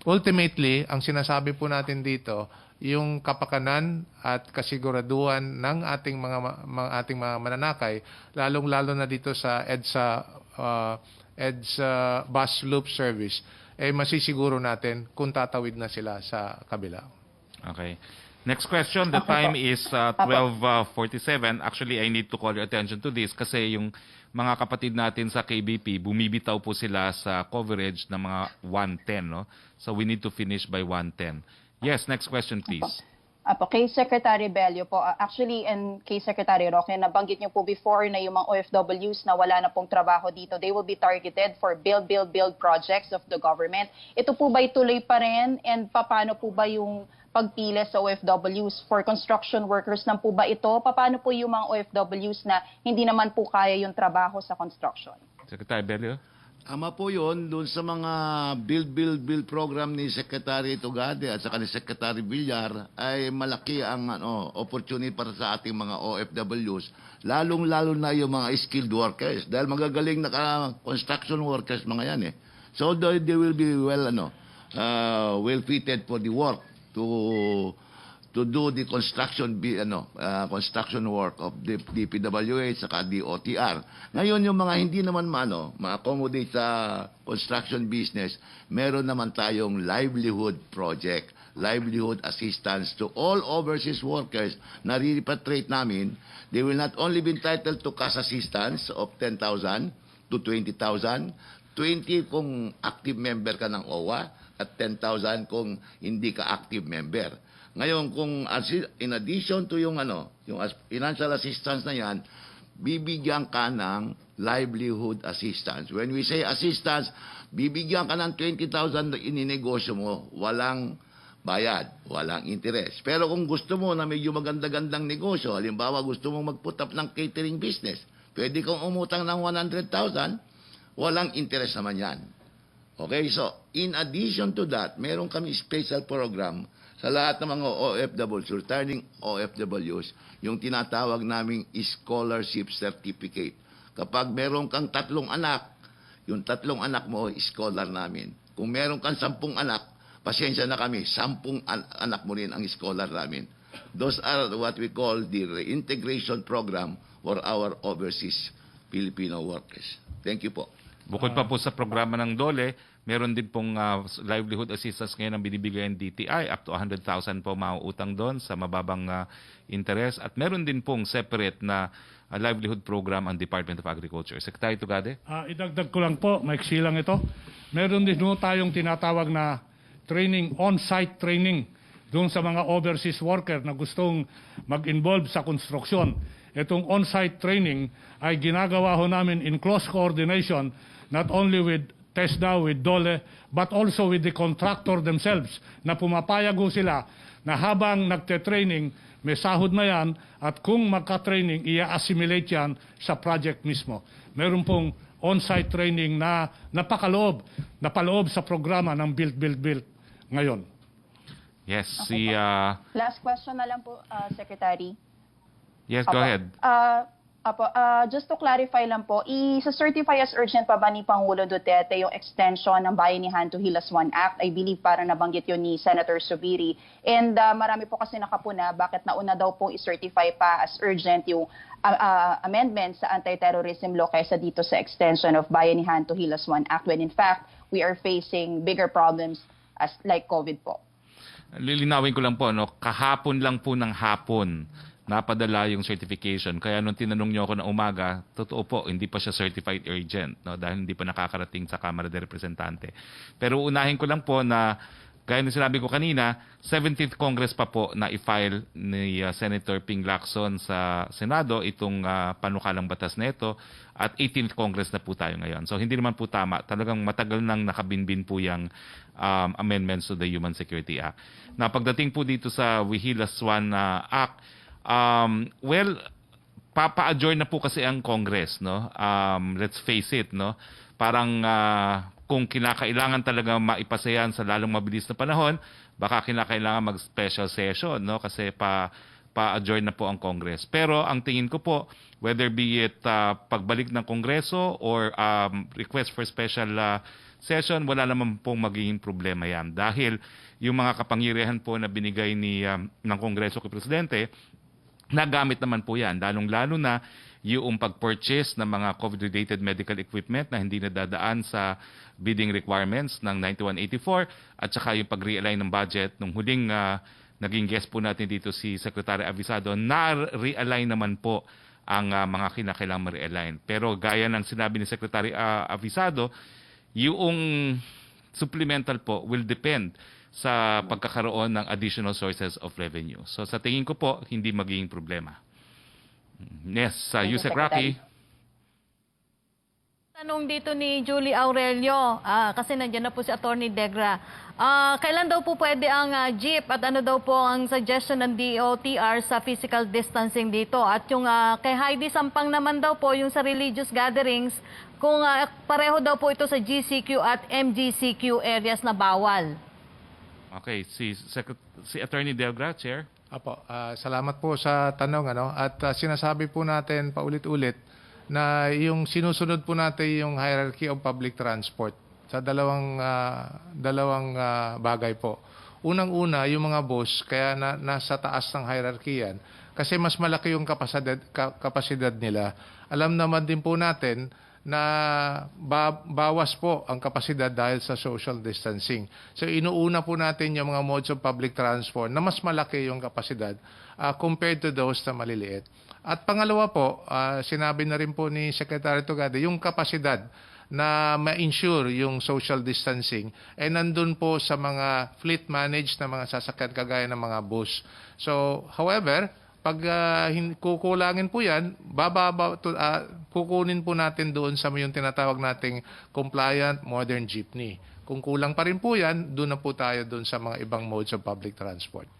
ultimately, ang sinasabi po natin dito, yung kapakanan at kasiguraduhan ng ating mga mananakay, lalong-lalo na dito sa EDSA bus loop service, masisiguro natin kung tatawid na sila sa kabila. Okay. Next question. The time is 12:47. Actually, I need to call your attention to this kasi yung mga kapatid natin sa KBP, bumibitaw po sila sa coverage ng mga 1:10, no? So we need to finish by 1:10. Yes, next question please. Kay Secretary Bello po, actually, and kay Secretary Roque, nabanggit niyo po before na yung mga OFWs na wala na pong trabaho dito, they will be targeted for build projects of the government. Ito po ba ituloy pa rin? And paano po ba yung pagpili sa OFWs for construction workers lang po ba ito? Paano po yung mga OFWs na hindi naman po kaya yung trabaho sa construction? Secretary Bello? Ama po yun, doon sa mga build program ni Secretary Tugade at saka ni Secretary Villar ay malaki ang opportunity para sa ating mga OFWs, lalong-lalo na yung mga skilled workers dahil magagaling na construction workers mga yan eh. So they will be well fitted for the work to do the construction work of the DPWH saka DOTR. Ngayon yung mga hindi naman ma-accommodate sa construction business, meron naman tayong livelihood project, livelihood assistance to all overseas workers na re-repatriate namin. They will not only be entitled to cash assistance of 10,000 to 20,000, 20 kung active member ka ng OWA at 10,000 kung hindi ka active member. Ngayon, kung in addition to yung financial assistance na yan, bibigyan ka ng livelihood assistance. When we say assistance, bibigyan ka ng 20,000 na ininegosyo mo, walang bayad, walang interest. Pero kung gusto mo na medyo maganda-gandang negosyo, halimbawa gusto mong mag-put up ng catering business, pwede kang umutang ng 100,000, walang interest naman yan. Okay, so in addition to that, meron kami special program sa lahat ng mga OFWs, returning OFWs, yung tinatawag naming scholarship certificate. Kapag meron kang 3 anak, yung 3 anak mo, scholar namin. Kung meron kang 10 anak, pasensya na kami, 10 anak mo rin ang scholar namin. Those are what we call the reintegration program for our overseas Filipino workers. Thank you po. Bukod pa po sa programa ng DOLE, meron din pong livelihood assistance ngayon ang binibigay ng DTI. Up to 100,000 po mauutang doon sa mababang interest. At meron din pong separate na livelihood program ang Department of Agriculture. Secretary Tugade? Idagdag ko lang po, maiksi lang ito. Meron din po tayong tinatawag na training, on-site training doon sa mga overseas worker na gustong mag-involve sa konstruksyon. Itong on-site training ay ginagawa ho namin in close coordination not only with TESDA, with DOLE, but also with the contractor themselves na pumapayag ho sila na habang nagte-training, may sahod na yan at kung magka-training, i-assimilate yan sa project mismo. Meron pong on-site training na napaloob sa programa ng Build ngayon. Yes, Last question na lang po, Secretary. Yes, go ahead. Just to clarify lang po, isa-certify as urgent pa ba ni Pangulo Duterte yung extension ng Bayanihan to Hilas 1 Act? I believe parang nabanggit yun ni Senator Subiri. And marami po kasi nakapuna bakit nauna daw po i-certify pa as urgent yung amendment sa anti-terrorism law kaysa dito sa extension of Bayanihan to Hilas 1 Act when in fact we are facing bigger problems as like COVID po. Lilinawin ko lang po, kahapon lang po ng hapon napadala yung certification. Kaya nung tinanong niyo ako na umaga, totoo po, hindi pa siya certified urgent, dahil hindi pa nakakarating sa Kamara de Representante. Pero unahin ko lang po na, gaya ng sinabi ko kanina, 17th Congress pa po na i-file ni Senator Ping Lacson sa Senado itong panukalang batas na ito, at 18th Congress na po tayo ngayon. So hindi naman po tama. Talagang matagal nang nakabinbin po yung amendments to the Human Security Act. Na pagdating po dito sa Wihilas 1 Act, papa-adjourn na po kasi ang Congress, let's face it, parang kung kinakailangan talaga maipasa yan sa lalong mabilis na panahon, baka kinakailangan mag-special session, kasi pa-adjourn na po ang Congress. Pero ang tingin ko po, whether be it pagbalik ng Kongreso or request for special session, wala naman pong magiging problema yan. Dahil yung mga kapangyarihan po na binigay ng Kongreso kay Presidente, nagamit naman po yan, lalong-lalo na yung pag-purchase ng mga COVID-related medical equipment na hindi nadadaan sa bidding requirements ng 9184 at saka yung pag-realign ng budget nung huling naging guest po natin dito si Secretary Avisado, na-realign naman po ang mga kinakailangang ma-realign. Pero gaya ng sinabi ni Secretary Avisado, yung supplemental po will depend sa pagkakaroon ng additional sources of revenue. So sa tingin ko po, hindi magiging problema. Yes, Yusek Roque. Tanong dito ni Julie Aurelio, kasi nandiyan na po si Attorney Degra. Kailan daw po pwede ang jeep at ano daw po ang suggestion ng DOTR sa physical distancing dito? At yung kay Heidi Sampang naman daw po, yung sa religious gatherings, kung pareho daw po ito sa GCQ at MGCQ areas na bawal. Okay, si Attorney Degra, Chair. Apo, salamat po sa tanong. At sinasabi po natin paulit-ulit na yung sinusunod po natin yung hierarchy of public transport sa dalawang bagay po. Unang-una, yung mga bus, kaya nasa taas ng hierarchy yan, kasi mas malaki yung kapasidad nila. Alam naman din po natin na bawas po ang kapasidad dahil sa social distancing. So inuuna po natin yung mga modes of public transport na mas malaki yung kapasidad compared to those na maliliit. At pangalawa po, sinabi na rin po ni Secretary Tugade, yung kapasidad na ma-ensure yung social distancing ay nandun po sa mga fleet managed na mga sasakyan kagaya ng mga bus. So, however, pag kukulangin po yan, kukunin po natin doon sa yung tinatawag nating compliant modern jeepney. Kung kulang pa rin po yan, doon na po tayo doon sa mga ibang modes of public transport.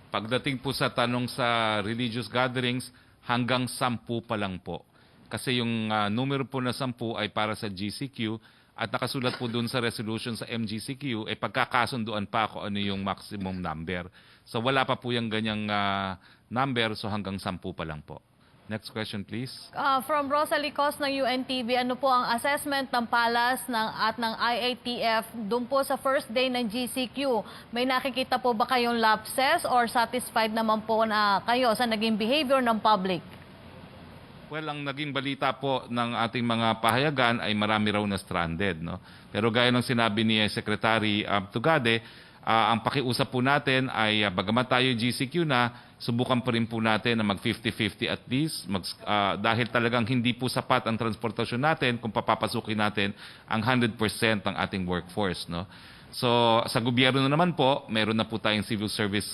Pagdating po sa tanong sa religious gatherings, hanggang 10 pa lang po. Kasi yung numero po na 10 ay para sa GCQ at nakasulat po dun sa resolution sa MGCQ, pagkakasunduan pa kung ano yung maximum number. So wala pa po yung ganyang number, so hanggang 10 pa lang po. Next question, please. From Rosalie Cos ng UNTV, ano po ang assessment ng PALAS at ng IATF doon po sa first day ng GCQ? May nakikita po ba kayong lapses or satisfied naman po na kayo sa naging behavior ng public? Well, ang naging balita po ng ating mga pahayagan ay marami raw na stranded, no? Pero gaya ng sinabi ni Secretary Tugade, ang pakiusap po natin ay bagamat tayo GCQ na, subukan pa rin po natin na mag 50-50 at least, dahil talagang hindi po sapat ang transportasyon natin kung papapasukin natin ang 100% ng ating workforce, no? So sa gobyerno naman po, meron na po tayong civil service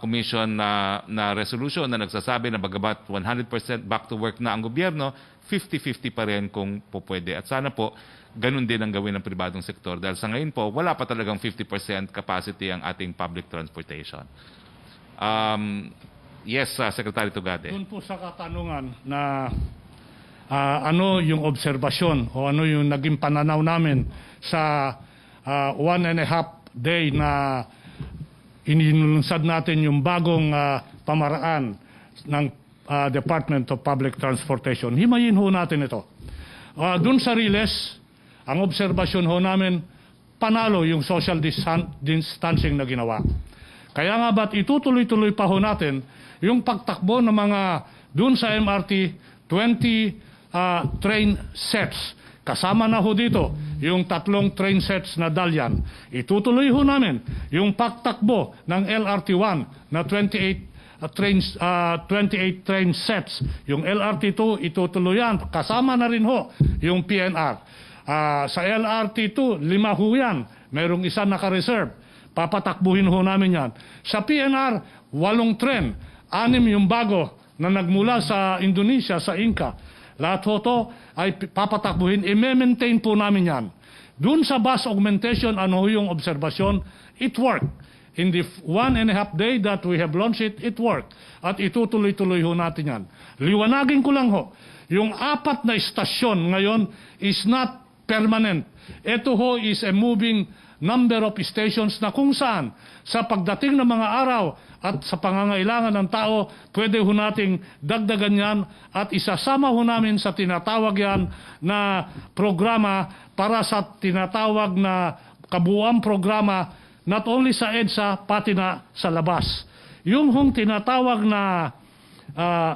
commission na resolution na nagsasabi na bagamat 100% back to work na ang gobyerno, 50-50 pa rin kung po pwede. At sana po, ganun din ang gawin ng pribadong sektor. Dahil sa ngayon po, wala pa talagang 50% capacity ang ating public transportation. Yes, Secretary Tugade. Doon po sa katanungan na ano yung obserbasyon o ano yung naging pananaw namin sa 1.5 day na inilunsad natin yung bagong pamaraan ng Department of Public Transportation. Himayin ho natin ito. Doon sa Riles, ang obserbasyon ho namin, panalo yung social distancing na ginawa. Kaya nga ba't itutuloy-tuloy pa ho natin yung pagtakbo ng mga doon sa MRT 20 train sets. Kasama na ho dito yung 3 train sets na Dalian. Itutuloy ho namin yung pagtakbo ng LRT1 na 28 train sets. Yung LRT2 itutuloy yan. Kasama na rin ho yung PNR. Sa LRT2, 5 ho yan. Merong isa naka-reserve. Papatakbuhin ho namin yan. Sa PNR, 8 tren. 6 yung bago na nagmula sa Indonesia, sa Inca. Lahat ho to ay papatakbuhin. I-maintain po namin yan. Doon sa bus augmentation, ano ho yung obserbasyon? It worked. In the 1.5 day that we have launched it, it worked. At itutuloy-tuloy ho natin yan. Liwanagin ko lang ho, yung 4 na istasyon ngayon is not permanent. Ito ho is a moving number of stations na kung saan sa pagdating ng mga araw at sa pangangailangan ng tao, pwede ho nating dagdagan yan at isasama ho namin sa tinatawag yan na programa para sa tinatawag na kabuuang programa not only sa EDSA, pati na sa labas. Yung hong tinatawag na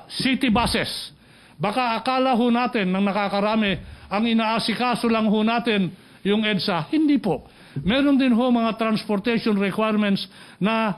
city buses, baka akala ho natin ng nakakarami, ang inaasikaso lang ho natin yung EDSA. Hindi po. Meron din ho mga transportation requirements na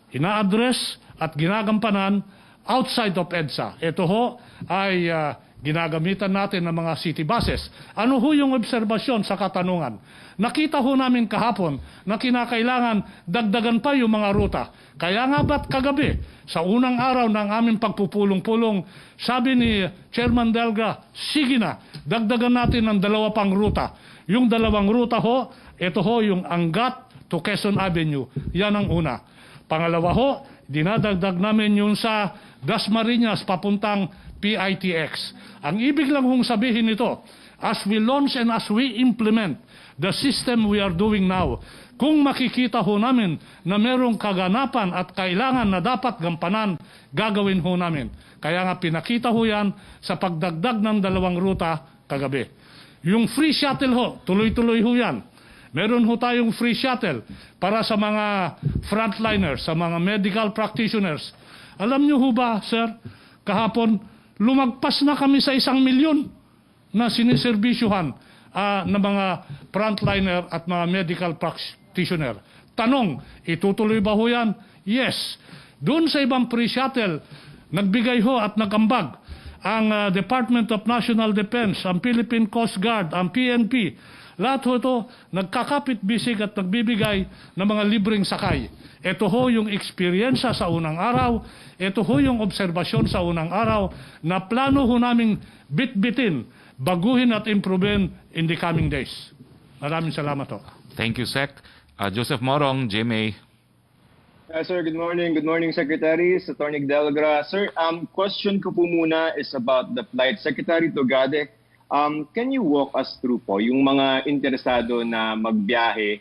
ina-address at ginagampanan outside of EDSA. Ito ho ay ginagamitan natin ng mga city buses. Ano ho yung obserbasyon sa katanungan? Nakita ho namin kahapon na kinakailangan dagdagan pa yung mga ruta. Kaya nga ba't kagabi, sa unang araw ng aming pagpupulong-pulong, sabi ni Chairman Delga, sige na, dagdagan natin ng 2 pang ruta. Yung 2 ruta ho, ito ho yung Angat to Quezon Avenue. Yan ang una. Pangalawa ho, dinadagdag namin yung sa Dasmariñas papuntang PITX. Ang ibig lang hong sabihin nito, as we launch and as we implement the system we are doing now, kung makikita ho namin na merong kaganapan at kailangan na dapat gampanan, gagawin ho namin. Kaya nga pinakita ho yan sa pagdagdag ng 2 ruta kagabi. Yung free shuttle ho, tuloy-tuloy ho yan. Meron ho tayong free shuttle para sa mga frontliners, sa mga medical practitioners. Alam nyo ho ba, sir, kahapon, lumagpas na kami sa 1 milyon na siniserbisyuhan ng mga frontliner at mga medical practitioner. Tanong, itutuloy ba ho yan? Yes. Doon sa ibang free shuttle, nagbigay ho at nagambag ang Department of National Defense, ang Philippine Coast Guard, ang PNP. Lahat ho ito nagkakapit-bisig at nagbibigay ng mga libreng sakay. Ito ho yung eksperyensya sa unang araw. Ito ho yung obserbasyon sa unang araw na plano ho naming bit-bitin, baguhin at improvein in the coming days. Maraming salamat ho. Thank you, Sec. Joseph Morong, GMA. Sir, good morning. Good morning, Secretary. Sa Attorney Delgra. Sir, question ko po muna is about the flight. Secretary Tugade, Can you walk us through po yung mga interesado na magbiyahe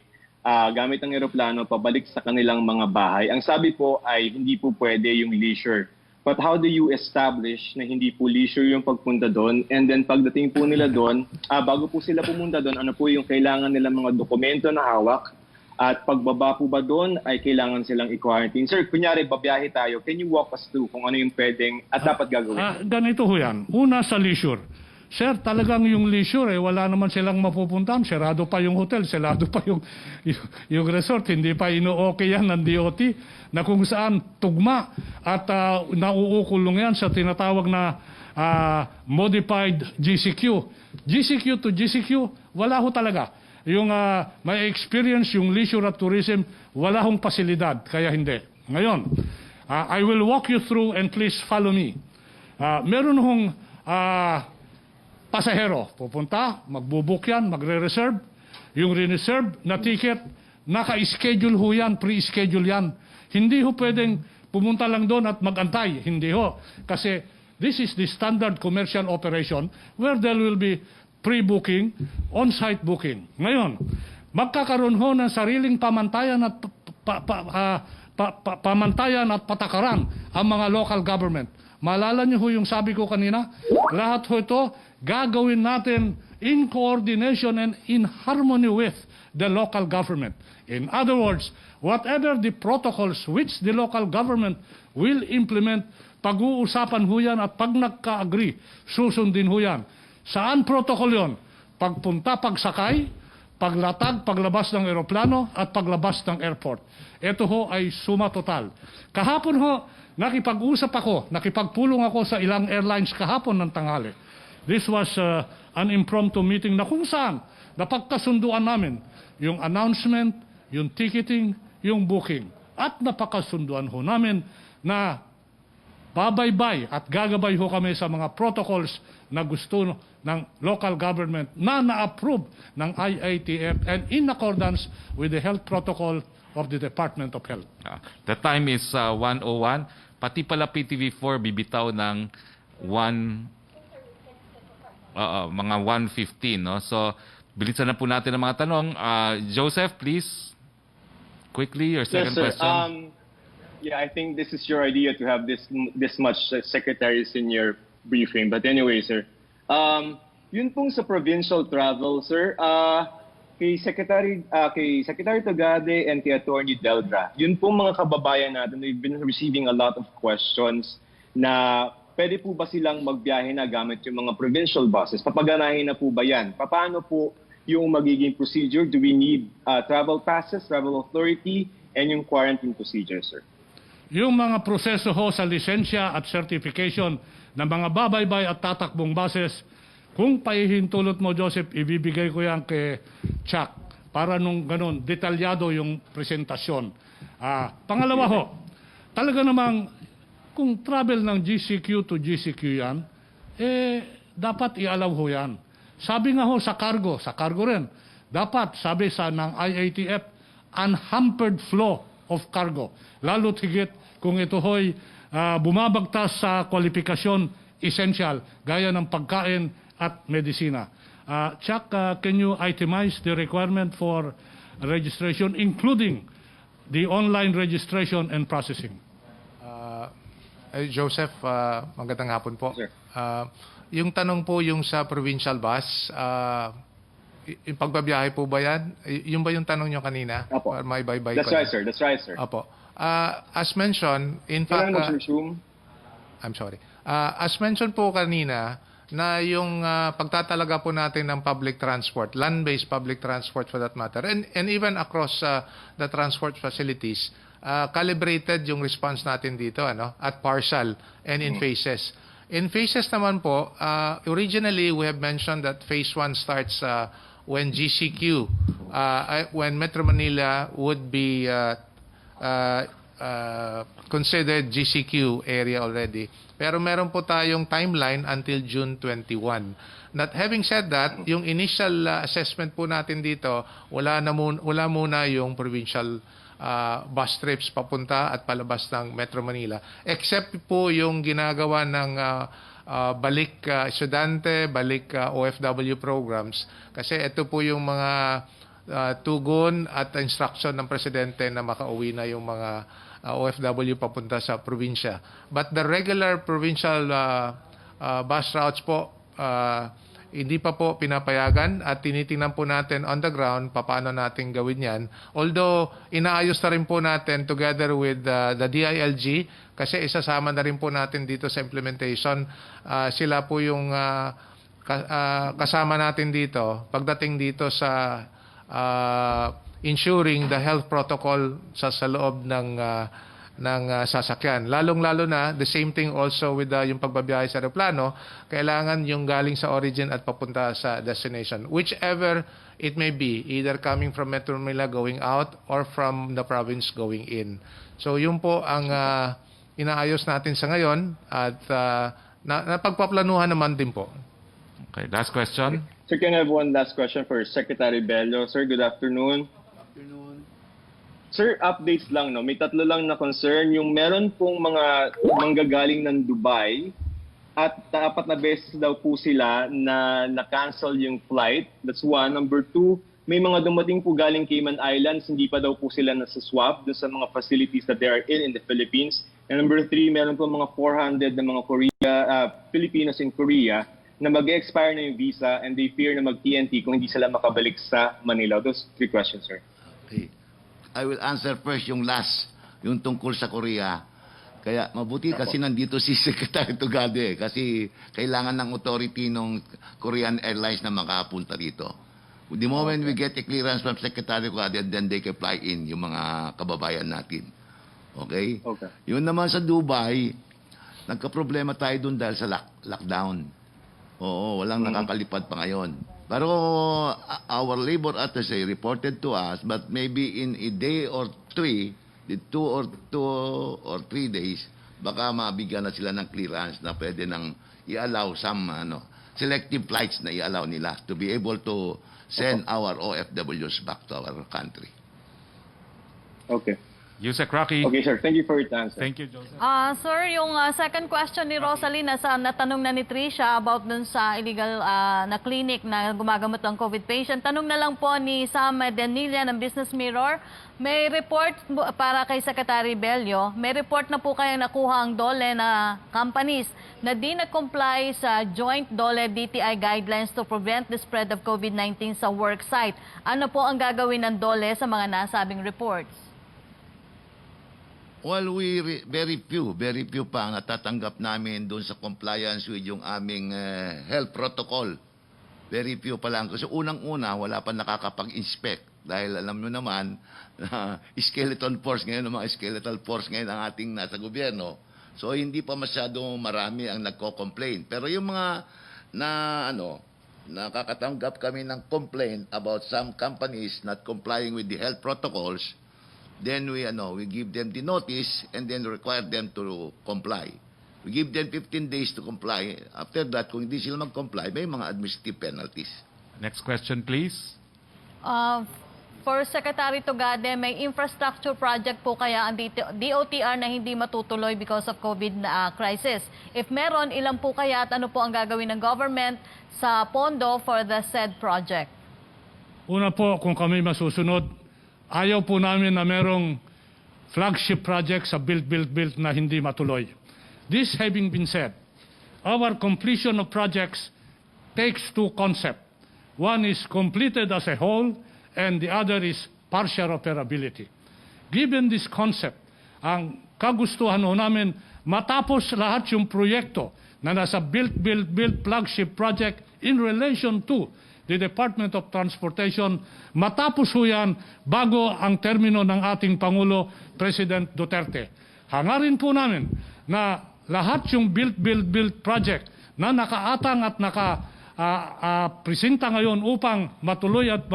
gamit ang eroplano pabalik sa kanilang mga bahay? Ang sabi po ay hindi po pwede yung leisure. But how do you establish na hindi po leisure yung pagpunta doon? And then pagdating po nila doon, bago po sila pumunta doon, ano po yung kailangan nilang mga dokumento na hawak? At pagbaba po ba doon ay kailangan silang i-quarantine? Sir, kunyari babiyahe tayo, can you walk us through kung ano yung pwedeng at dapat gagawin? Ganito ho yan. Una sa leisure. Sir, talagang yung leisure, wala naman silang mapupuntahan. Sarado pa yung hotel, sarado pa yung resort. Hindi pa ino-okay yan ng DOT na kung saan tugma at nauukulong yan sa tinatawag na modified GCQ. GCQ to GCQ, wala ho talaga. Yung may experience, yung leisure at tourism, wala hong pasilidad, kaya hindi. Ngayon, I will walk you through and please follow me. Meron hong pasahero, pupunta, magbubook yan, magre-reserve. Yung re-reserve na ticket, naka-schedule ho yan, pre-schedule yan. Hindi ho pwedeng pumunta lang doon at mag-antay. Hindi ho. Kasi this is the standard commercial operation where there will be pre-booking, on-site booking. Ngayon, magkakaroon ho ng sariling pamantayan at pamantayan at patakaran ang mga local government. Maalala niyo ho yung sabi ko kanina, lahat ho ito gagawin natin in coordination and in harmony with the local government. In other words, whatever the protocols which the local government will implement, pag-uusapan ho yan at pag nagka-agree, susundin ho yan. Saan protocol yon? Pagpunta, pagsakay, paglatag, paglabas ng eroplano at paglabas ng airport. Ito ho ay suma total. Kahapon ho, nakipag-usap ako, nakipagpulong ako sa ilang airlines kahapon ng tanghali. This was an impromptu meeting na kung saan napagkasunduan namin yung announcement, yung ticketing, yung booking. At napakasunduan ho namin na babaybay at gagabay ho kami sa mga protocols na gusto ng local government na na-approve ng IATF and in accordance with the health protocol of the Department of Health. The time is 1:01. Pati pala PTV4 bibitaw ng mga 1:15, no? So, bilisan na po natin ang mga tanong. Joseph, please. Quickly, your second question. Yeah, I think this is your idea to have this much secretaries in your briefing. But anyway, sir. Yun pong sa provincial travel, sir. Kay Secretary Togade and kay Attorney Delgra, yun pong mga kababayan natin, they've been receiving a lot of questions na pwede po ba silang magbiyahe na gamit yung mga provincial buses? Papaganahin na po ba yan? Paano po yung magiging procedure? Do we need travel passes, travel authority, and yung quarantine procedure, sir? Yung mga proseso ho sa lisensya at certification ng mga babaybay at tatakbong buses, kung pahihintulot mo, Joseph, ibibigay ko yan kay Chuck para nung ganun, detalyado yung presentasyon. Pangalawa ho, talaga namang kung travel ng GCQ to GCQ yan, dapat i-allow ho yan. Sabi nga ho sa cargo rin, dapat sabi sa ng IATF, unhampered flow of cargo. Lalo tigit kung ito ho'y bumabagtas sa kwalifikasyon essential, gaya ng pagkain at medisina. Chuck, can you itemize the requirement for registration, including the online registration and processing? Joseph, magandang hapon po. Sir. Yung tanong po yung sa provincial bus, yung pagbabiyahe po ba yan? Yung ba yung tanong nyo kanina? Apo. May bye-bye That's ko right, na. sir. That's right, sir. Apo. As mentioned, in fact... Kailangan mag-resume? I'm sorry. As mentioned po kanina, na yung pagtatalaga po natin ng public transport, land-based public transport for that matter, and even across the transport facilities, calibrated yung response natin dito, at partial and in phases. In phases naman po, originally we have mentioned that phase 1 starts when GCQ, when Metro Manila would be considered GCQ area already. Pero meron po tayong timeline until June 21. Not having said that, yung initial assessment po natin dito, wala muna yung provincial bus trips papunta at palabas ng Metro Manila. Except po yung ginagawa ng balik estudyante, balik OFW programs. Kasi ito po yung mga tugon at instruction ng Presidente na makauwi na yung mga OFW papunta sa probinsya. But the regular provincial bus routes po, hindi pa po pinapayagan at tinitingnan po natin on the ground paano natin gawin yan. Although, inaayos na rin po natin together with the DILG kasi isasama na rin po natin dito sa implementation. Sila po yung kasama natin dito pagdating dito sa ensuring the health protocol sa loob ng sasakyan. Lalong-lalo na, the same thing also with yung pagbabiyahe sa aeroplano, kailangan yung galing sa origin at papunta sa destination. Whichever it may be, either coming from Metro Manila going out or from the province going in. So yun po ang inaayos natin sa ngayon at napagpaplanuhan naman din po. Okay, last question. Sir, can I have one last question for Secretary Bello? Sir, good afternoon. Sir, updates lang, no? May tatlo lang na concern. Yung meron pong mga manggagaling ng Dubai at 4 na beses daw po sila na na-cancel yung flight. That's one. Number 2, may mga dumating po galing Cayman Islands, hindi pa daw po sila nasa-swab dun sa mga facilities that they are in the Philippines. And number 3, meron po mga 400 na mga Filipinos in Korea na mag-expire na yung visa and they fear na mag-TNT kung hindi sila makabalik sa Manila. Those 3 questions, sir. Okay. I will answer first yung last, yung tungkol sa Korea. Kaya mabuti kasi nandito si Secretary Tugade kasi kailangan ng authority ng Korean Airlines na makapunta dito. The moment we get a clearance from Secretary Tugade, then they can fly in yung mga kababayan natin. Okay? Okay. Yun naman sa Dubai, nagka-problema tayo dun dahil sa lockdown. Oo, walang nakakalipad pa ngayon. Pero our labor attaché reported to us, but maybe in a day or 3, 2 or 3 days, baka mabigyan na sila ng clearance na pwede nang i-allow some selective flights na i-allow nila to be able to send our OFWs back to our country. Okay. Yusek Roque. Okay, sir. Thank you for your answer. Thank you, Joseph. Sir, yung second question ni Rosaline, natanong na ni Tricia about dun sa illegal na clinic na gumagamot ng COVID patient. Tanong na lang po ni Sam Denilla ng Business Mirror. May report para kay Secretary Bello, may report na po kayang nakuha ang DOLE na companies na di na-comply sa joint DOLE DTI guidelines to prevent the spread of COVID-19 sa worksite. Ano po ang gagawin ng DOLE sa mga nasabing reports? Well, very few pa ang natatanggap namin doon sa compliance with yung aming health protocol. Very few pa lang. Kasi unang-una, wala pa nakakapag-inspect. Dahil alam nyo naman, skeleton force ngayon, mga skeletal force ngayon ang ating nasa gobyerno. So, hindi pa masyadong marami ang nagko-complain. Pero yung mga nakakatanggap kami ng complaint about some companies not complying with the health protocols, then we give them the notice and then require them to comply. We give them 15 days to comply. After that, kung hindi sila mag-comply, may mga administrative penalties. Next question, please. For Secretary Tugade, may infrastructure project po kaya ang DOTR na hindi matutuloy because of COVID crisis? If meron, ilan po kaya at ano po ang gagawin ng government sa pondo for the said project? Una po, kung kami masusunod, ayaw po namin na merong flagship project sa build na hindi matuloy. This having been said, our completion of projects takes 2 concepts. One is completed as a whole and the other is partial operability. Given this concept, ang kagustuhan ho namin matapos lahat yung proyekto na nasa build flagship project in relation to the Department of Transportation, matapos ho yan bago ang termino ng ating Pangulo, President Duterte. Hangarin po namin na lahat yung build project na nakaatang at nakapresenta ngayon upang matuloy at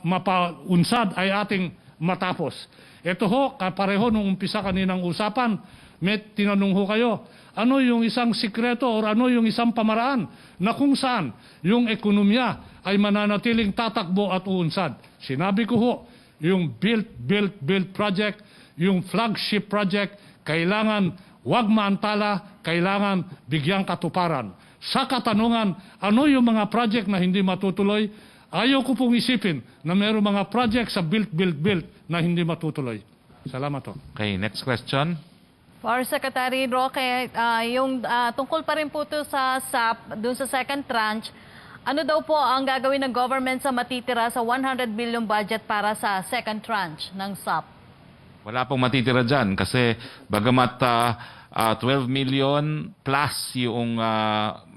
mapaunsad ay ating matapos. Ito ho, kapareho nung umpisa kaninang usapan, may tinanong ho kayo, ano yung isang sikreto o ano yung isang pamaraan na kung saan yung ekonomiya ay mananatiling tatakbo at uunsad. Sinabi ko ho, yung build project, yung flagship project, kailangan wag maantala, kailangan bigyang katuparan. Sa katanungan, ano yung mga project na hindi matutuloy, ayaw ko pong isipin na mayroong mga project sa build na hindi matutuloy. Salamat po. Okay, next question. For Secretary Roque, tungkol pa rin po ito sa SAP, dun sa second tranche, ano daw po ang gagawin ng government sa matitira sa 100 billion budget para sa second tranche ng SAP? Wala pong matitira dyan kasi bagamat 12 million plus yung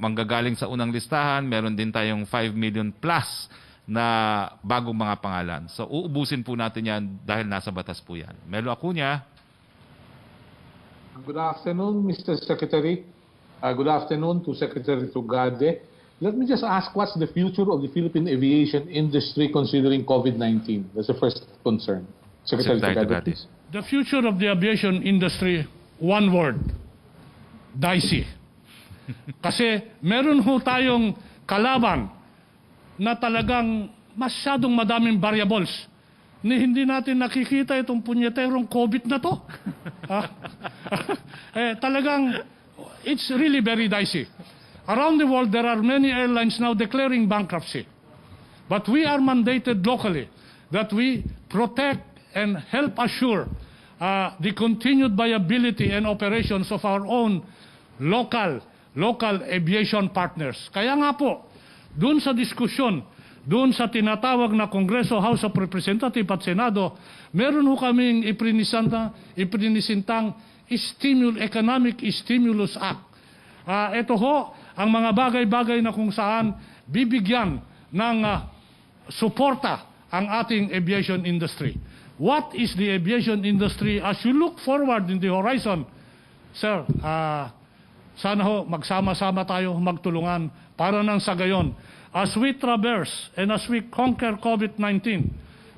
manggagaling sa unang listahan, meron din tayong 5 million plus na bagong mga pangalan. So uubusin po natin yan dahil nasa batas po yan. Melo Acuña. Good afternoon, Mr. Secretary. Good afternoon to Secretary Tugade. Let me just ask, what's the future of the Philippine aviation industry considering COVID-19? That's the first concern. Secretary Tugade, please. The future of the aviation industry, one word, dicey. Kasi meron ho tayong kalaban na talagang masyadong madaming variables ni hindi natin nakikita itong punyeterong COVID na to. Talagang, it's really very dicey. Around the world, there are many airlines now declaring bankruptcy. But we are mandated locally that we protect and help assure the continued viability and operations of our own local aviation partners. Kaya nga po, doon sa diskusyon, doon sa tinatawag na Kongreso, House of Representatives at Senado, meron ho kaming iprinisintang Economic Stimulus Act. Ito ho, ang mga bagay-bagay na kung saan bibigyan ng suporta ang ating aviation industry. What is the aviation industry as you look forward in the horizon? Sir, sana ho magsama-sama tayo, magtulungan para nang sa gayon. As we traverse and as we conquer COVID-19,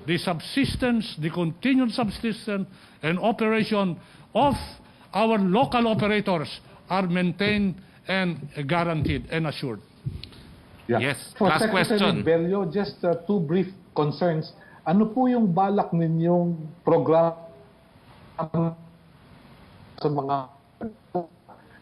the continued subsistence and operation of our local operators are maintained and guaranteed and assured. Yeah. Yes, For last Secretary question. Bello, just two brief concerns. Ano po yung balak ninyong program sa mga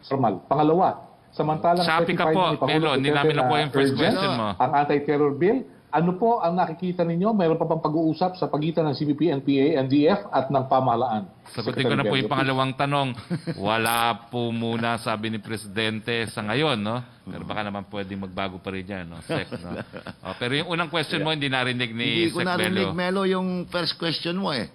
formal? Pangalawa, samantalang Sabi ka po, Melo, hindi namin na po yung first question mo. Ang anti-terror bill, ano po ang nakikita ninyo? Mayroon pa bang pag-uusap sa pagitan ng CBP, NPA, NDF at ng pamahalaan? Sagutin ko na po yung pangalawang tanong. Wala po muna, sabi ni Presidente, sa ngayon, no? Pero baka naman pwedeng magbago pa rin yan, no? Sec, no? Pero yung unang question mo, hindi narinig ni Hindi ko Sec narinig, Melo. Melo, yung first question mo eh.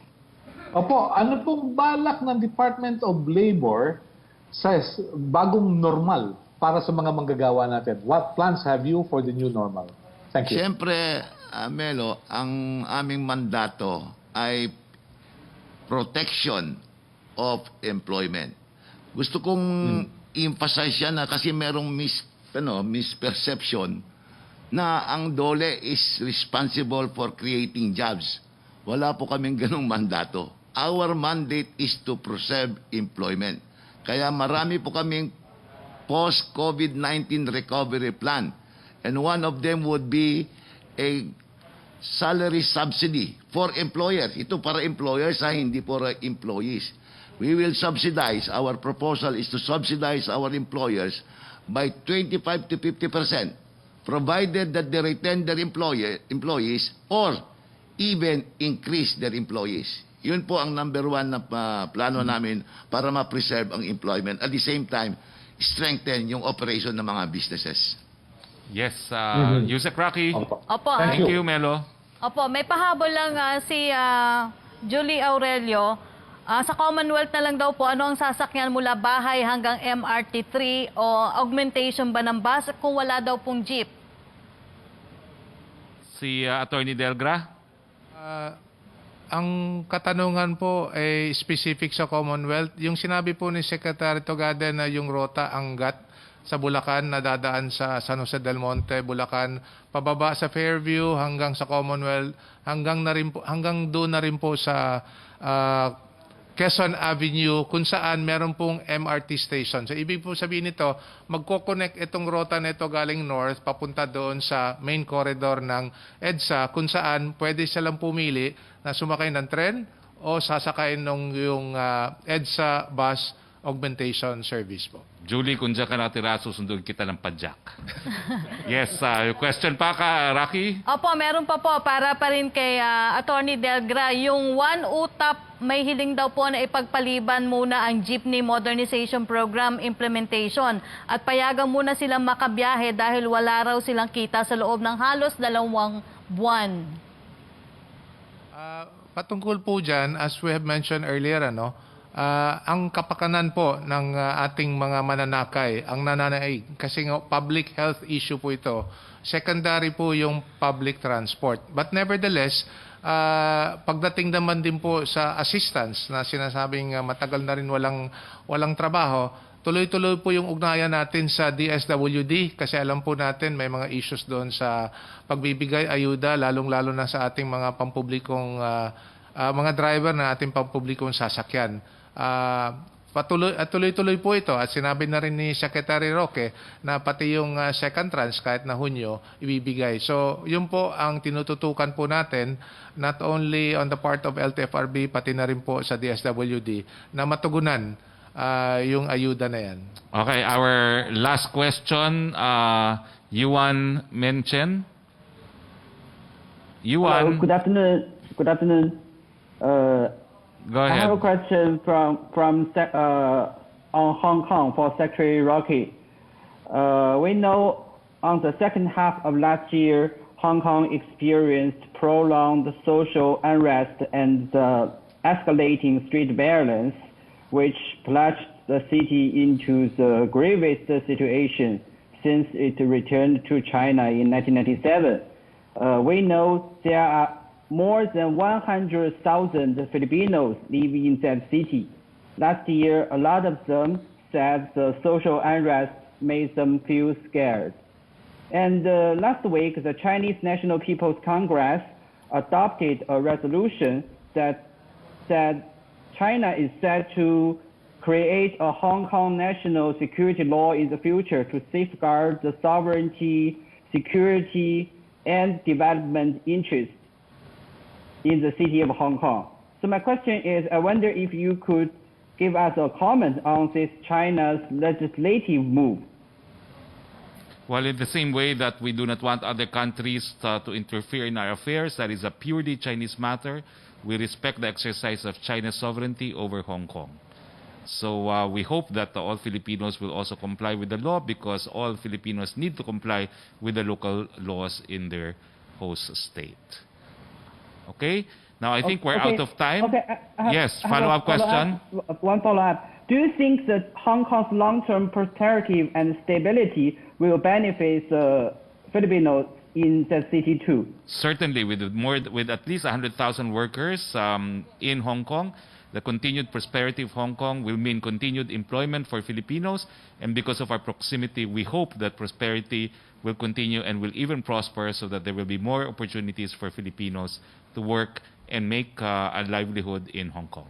Opo, ano pong balak ng Department of Labor sa bagong normal para sa mga manggagawa natin? What plans have you for the new normal? Thank you. Siyempre, Melo, ang aming mandato ay protection of employment. Gusto kong emphasize yan na kasi merong misperception na ang DOLE is responsible for creating jobs. Wala po kaming ganong mandato. Our mandate is to preserve employment. Kaya marami po kaming post-COVID-19 recovery plan. And one of them would be a salary subsidy for employers. Ito para employers, hindi para employees. We will subsidize, our proposal is to subsidize our employers by 25 to 50%, provided that they retain their employees or even increase their employees. Yun po ang number one na plano namin para ma-preserve ang employment. At the same time, strengthen yung operation ng mga businesses. Yes, Yusek Roque. Opo. Thank you, Melo. Opo, may pahabol lang si Julie Aurelio. Sa Commonwealth na lang daw po, ano ang sasakyan mula bahay hanggang MRT3 o augmentation ba ng bus kung wala daw pong jeep? Si Attorney Delgra. Ang katanungan po ay specific sa Commonwealth. Yung sinabi po ni Secretary Tugade na yung rota Angat sa Bulacan na dadaan sa San Jose del Monte, Bulacan, pababa sa Fairview hanggang sa Commonwealth, hanggang doon na rin po sa Quezon Avenue kung saan meron pong MRT station. So ibig po sabihin nito, magko-connect itong rota nito galing north papunta doon sa main corridor ng EDSA kung saan pwede silang pumili na sumakay ng tren o sasakay ng yung EDSA bus augmentation service po. Julie, kung dyan ka natira, susunduin kita ng padyak. Yes, question pa ka, Rocky? Opo, meron pa po para pa rin kay Attorney Delgra. Yung One UTAP, may hiling daw po na ipagpaliban muna ang Jeepney Modernization Program implementation at payagan muna silang makabiyahe dahil wala raw silang kita sa loob ng halos 2 buwan. Patungkol po dyan, as we have mentioned earlier, ang kapakanan po ng ating mga mananakay, ang nananaig, kasi nga public health issue po ito, secondary po yung public transport. But nevertheless, pagdating naman din po sa assistance na sinasabing matagal na rin walang trabaho, tuloy-tuloy po yung ugnayan natin sa DSWD kasi alam po natin may mga issues doon sa pagbibigay ayuda, lalong-lalo na sa ating mga pampublikong mga driver na ating pampublikong sasakyan. Tuloy-tuloy po ito at sinabi na rin ni Secretary Roque na pati yung second tranche kahit na Hunyo ibibigay. So yun po ang tinututukan po natin not only on the part of LTFRB pati na rin po sa DSWD na matugunan yung ayuda na yan. Okay, our last question, Yuan Menchen. Yuan. Hello, good afternoon. Good afternoon. Go I have ahead. a question on Hong Kong for Secretary Roque. We know on the second half of last year, Hong Kong experienced prolonged social unrest and escalating street violence, which plunged the city into the gravest situation since it returned to China in 1997. We know there are more than 100,000 Filipinos living in that city. Last year, a lot of them said the social unrest made them feel scared. And last week, the Chinese National People's Congress adopted a resolution that said China is set to create a Hong Kong national security law in the future to safeguard the sovereignty, security, and development interests in the city of Hong Kong. So my question is, I wonder if you could give us a comment on this China's legislative move. Well, in the same way that we do not want other countries to interfere in our affairs, that is a purely Chinese matter. We respect the exercise of China's sovereignty over Hong Kong. So we hope that all Filipinos will also comply with the law because all Filipinos need to comply with the local laws in their host state. Okay? Now I think we're out of time. Okay, Yes, follow-up question. One follow-up. Do you think that Hong Kong's long-term prosperity and stability will benefit Filipinos in the city too? Certainly, with at least 100,000 workers in Hong Kong, the continued prosperity of Hong Kong will mean continued employment for Filipinos, and because of our proximity, we hope that prosperity will continue and will even prosper so that there will be more opportunities for Filipinos to work and make a livelihood in Hong Kong.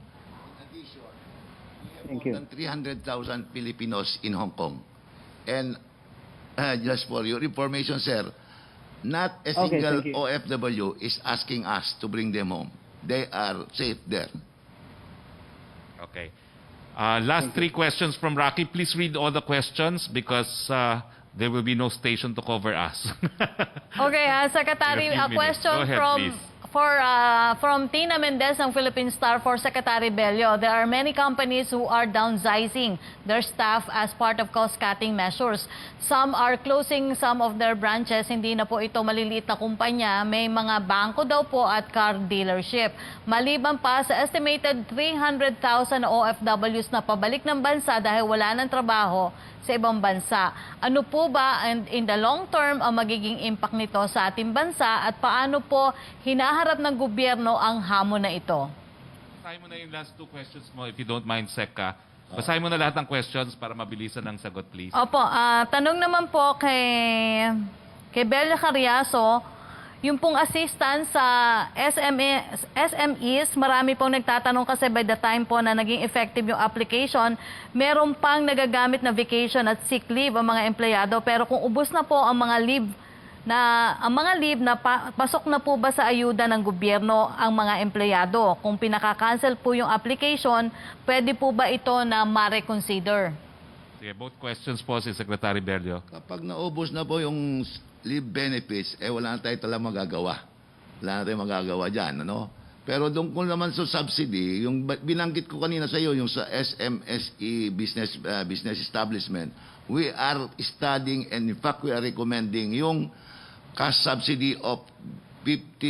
Thank you. More than 300,000 Filipinos in Hong Kong. And just for your information, sir, not a single thank you. OFW is asking us to bring them home. They are safe there. Okay. Last three questions from Rocky. Please read all the questions because there will be no station to cover us. Okay, Secretary, In a a few minutes. question Go ahead, please. from Tina Mendez ng Philippine Star for Secretary Bello. There are many companies who are downsizing their staff as part of cost-cutting measures. Some are closing some of their branches. Hindi na po ito maliliit na kumpanya. May mga bangko daw po at car dealership. Maliban pa sa estimated 300,000 OFWs na pabalik ng bansa dahil wala ng trabaho sa ibang bansa. Ano po ba in the long term ang magiging impact nito sa ating bansa at paano po hinaharap ng gobyerno ang hamon na ito? Basahin mo na yung last two questions mo if you don't mind, Seka. Basahin mo na lahat ng questions para mabilisan ang sagot, please. Opo, tanong naman po kay Bella Carriazo, yung pong assistance sa SMEs, marami pong nagtatanong kasi by the time po na naging effective yung application, meron pang nagagamit na vacation at sick leave ang mga empleyado. Pero kung ubos na po ang mga leave na ang mga leave na pasok na po ba sa ayuda ng gobyerno ang mga empleyado? Kung pinaka-cancel po yung application, pwede po ba ito na ma-reconsider? Sige, both questions po si Secretary Berlio. Kapag naubos na po yung leave benefits, wala na tayo talagang magagawa. Wala na tayong magagawa dyan, ano? Pero doon ko naman sa subsidy, yung binanggit ko kanina sa iyo, yung sa SMSE business establishment, we are studying and in fact we are recommending yung cash subsidy of 25%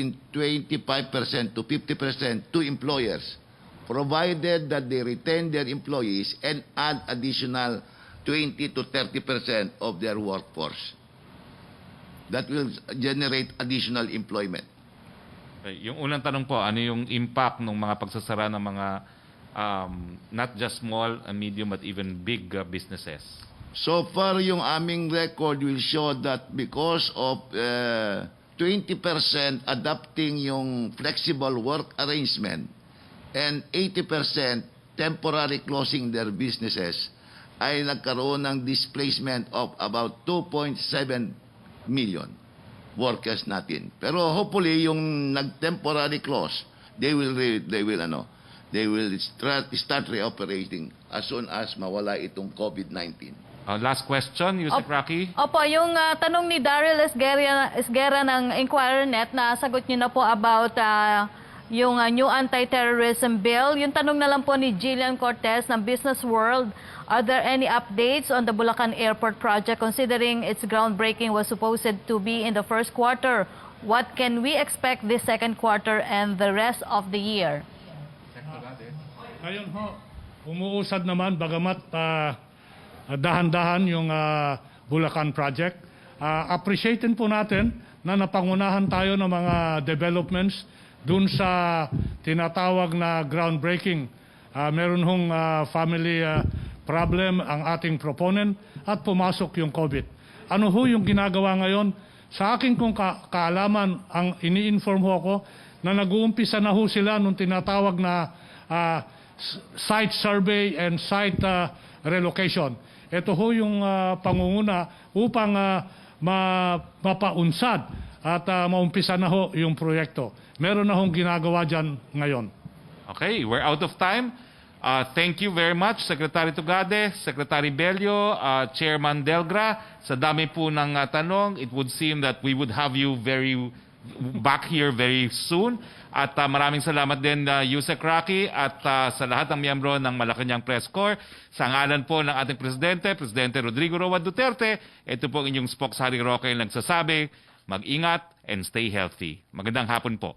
to 50% to employers, provided that they retain their employees and add additional 20 to 30% of their workforce. That will generate additional employment. Okay, yung unang tanong po, ano yung impact ng mga pagsasara ng mga not just small and medium but even big businesses? So far, yung aming record will show that because of 20% adopting yung flexible work arrangement and 80% temporary closing their businesses, ay nagkaroon ng displacement of about 2.7 million workers natin. Pero hopefully yung nag-temporary close, they will start reoperating as soon as mawala itong COVID-19. Last question, Yusek Roque. Opo, yung tanong ni Daryl Esguerra ng Inquirer Net, na sagot niyo na po about yung new anti-terrorism bill. Yung tanong na lang po ni Jillian Cortez ng Business World, are there any updates on the Bulacan Airport project considering its groundbreaking was supposed to be in the first quarter? What can we expect this second quarter and the rest of the year? Ayun ho, umuusad naman bagamat dahan-dahan yung Bulacan project. Appreciatin po natin na napangunahan tayo ng mga developments dun sa tinatawag na groundbreaking. Meron hong family problem ang ating proponent at pumasok yung COVID. Ano ho yung ginagawa ngayon? Sa akin kung kaalaman, ang ini-inform ho ako na nag-uumpisa na ho sila nung tinatawag na site survey and site relocation. Ito ho yung pangunguna upang mapaunsad at maumpisa na ho yung proyekto. Meron na hong ginagawa dyan ngayon. Okay, we're out of time. Thank you very much, Secretary Tugade, Secretary Berlio, Chairman Delgra. Sa dami po ng tanong, it would seem that we would have you back here very soon. At maraming salamat din Yusek Roque at sa lahat ng miyembro ng Malacañang Press Corps. Sa ngalan po ng ating Presidente Rodrigo Roa Duterte, ito po ang inyong Spox Harry Roque nagsasabi, mag-ingat and stay healthy. Magandang hapon po.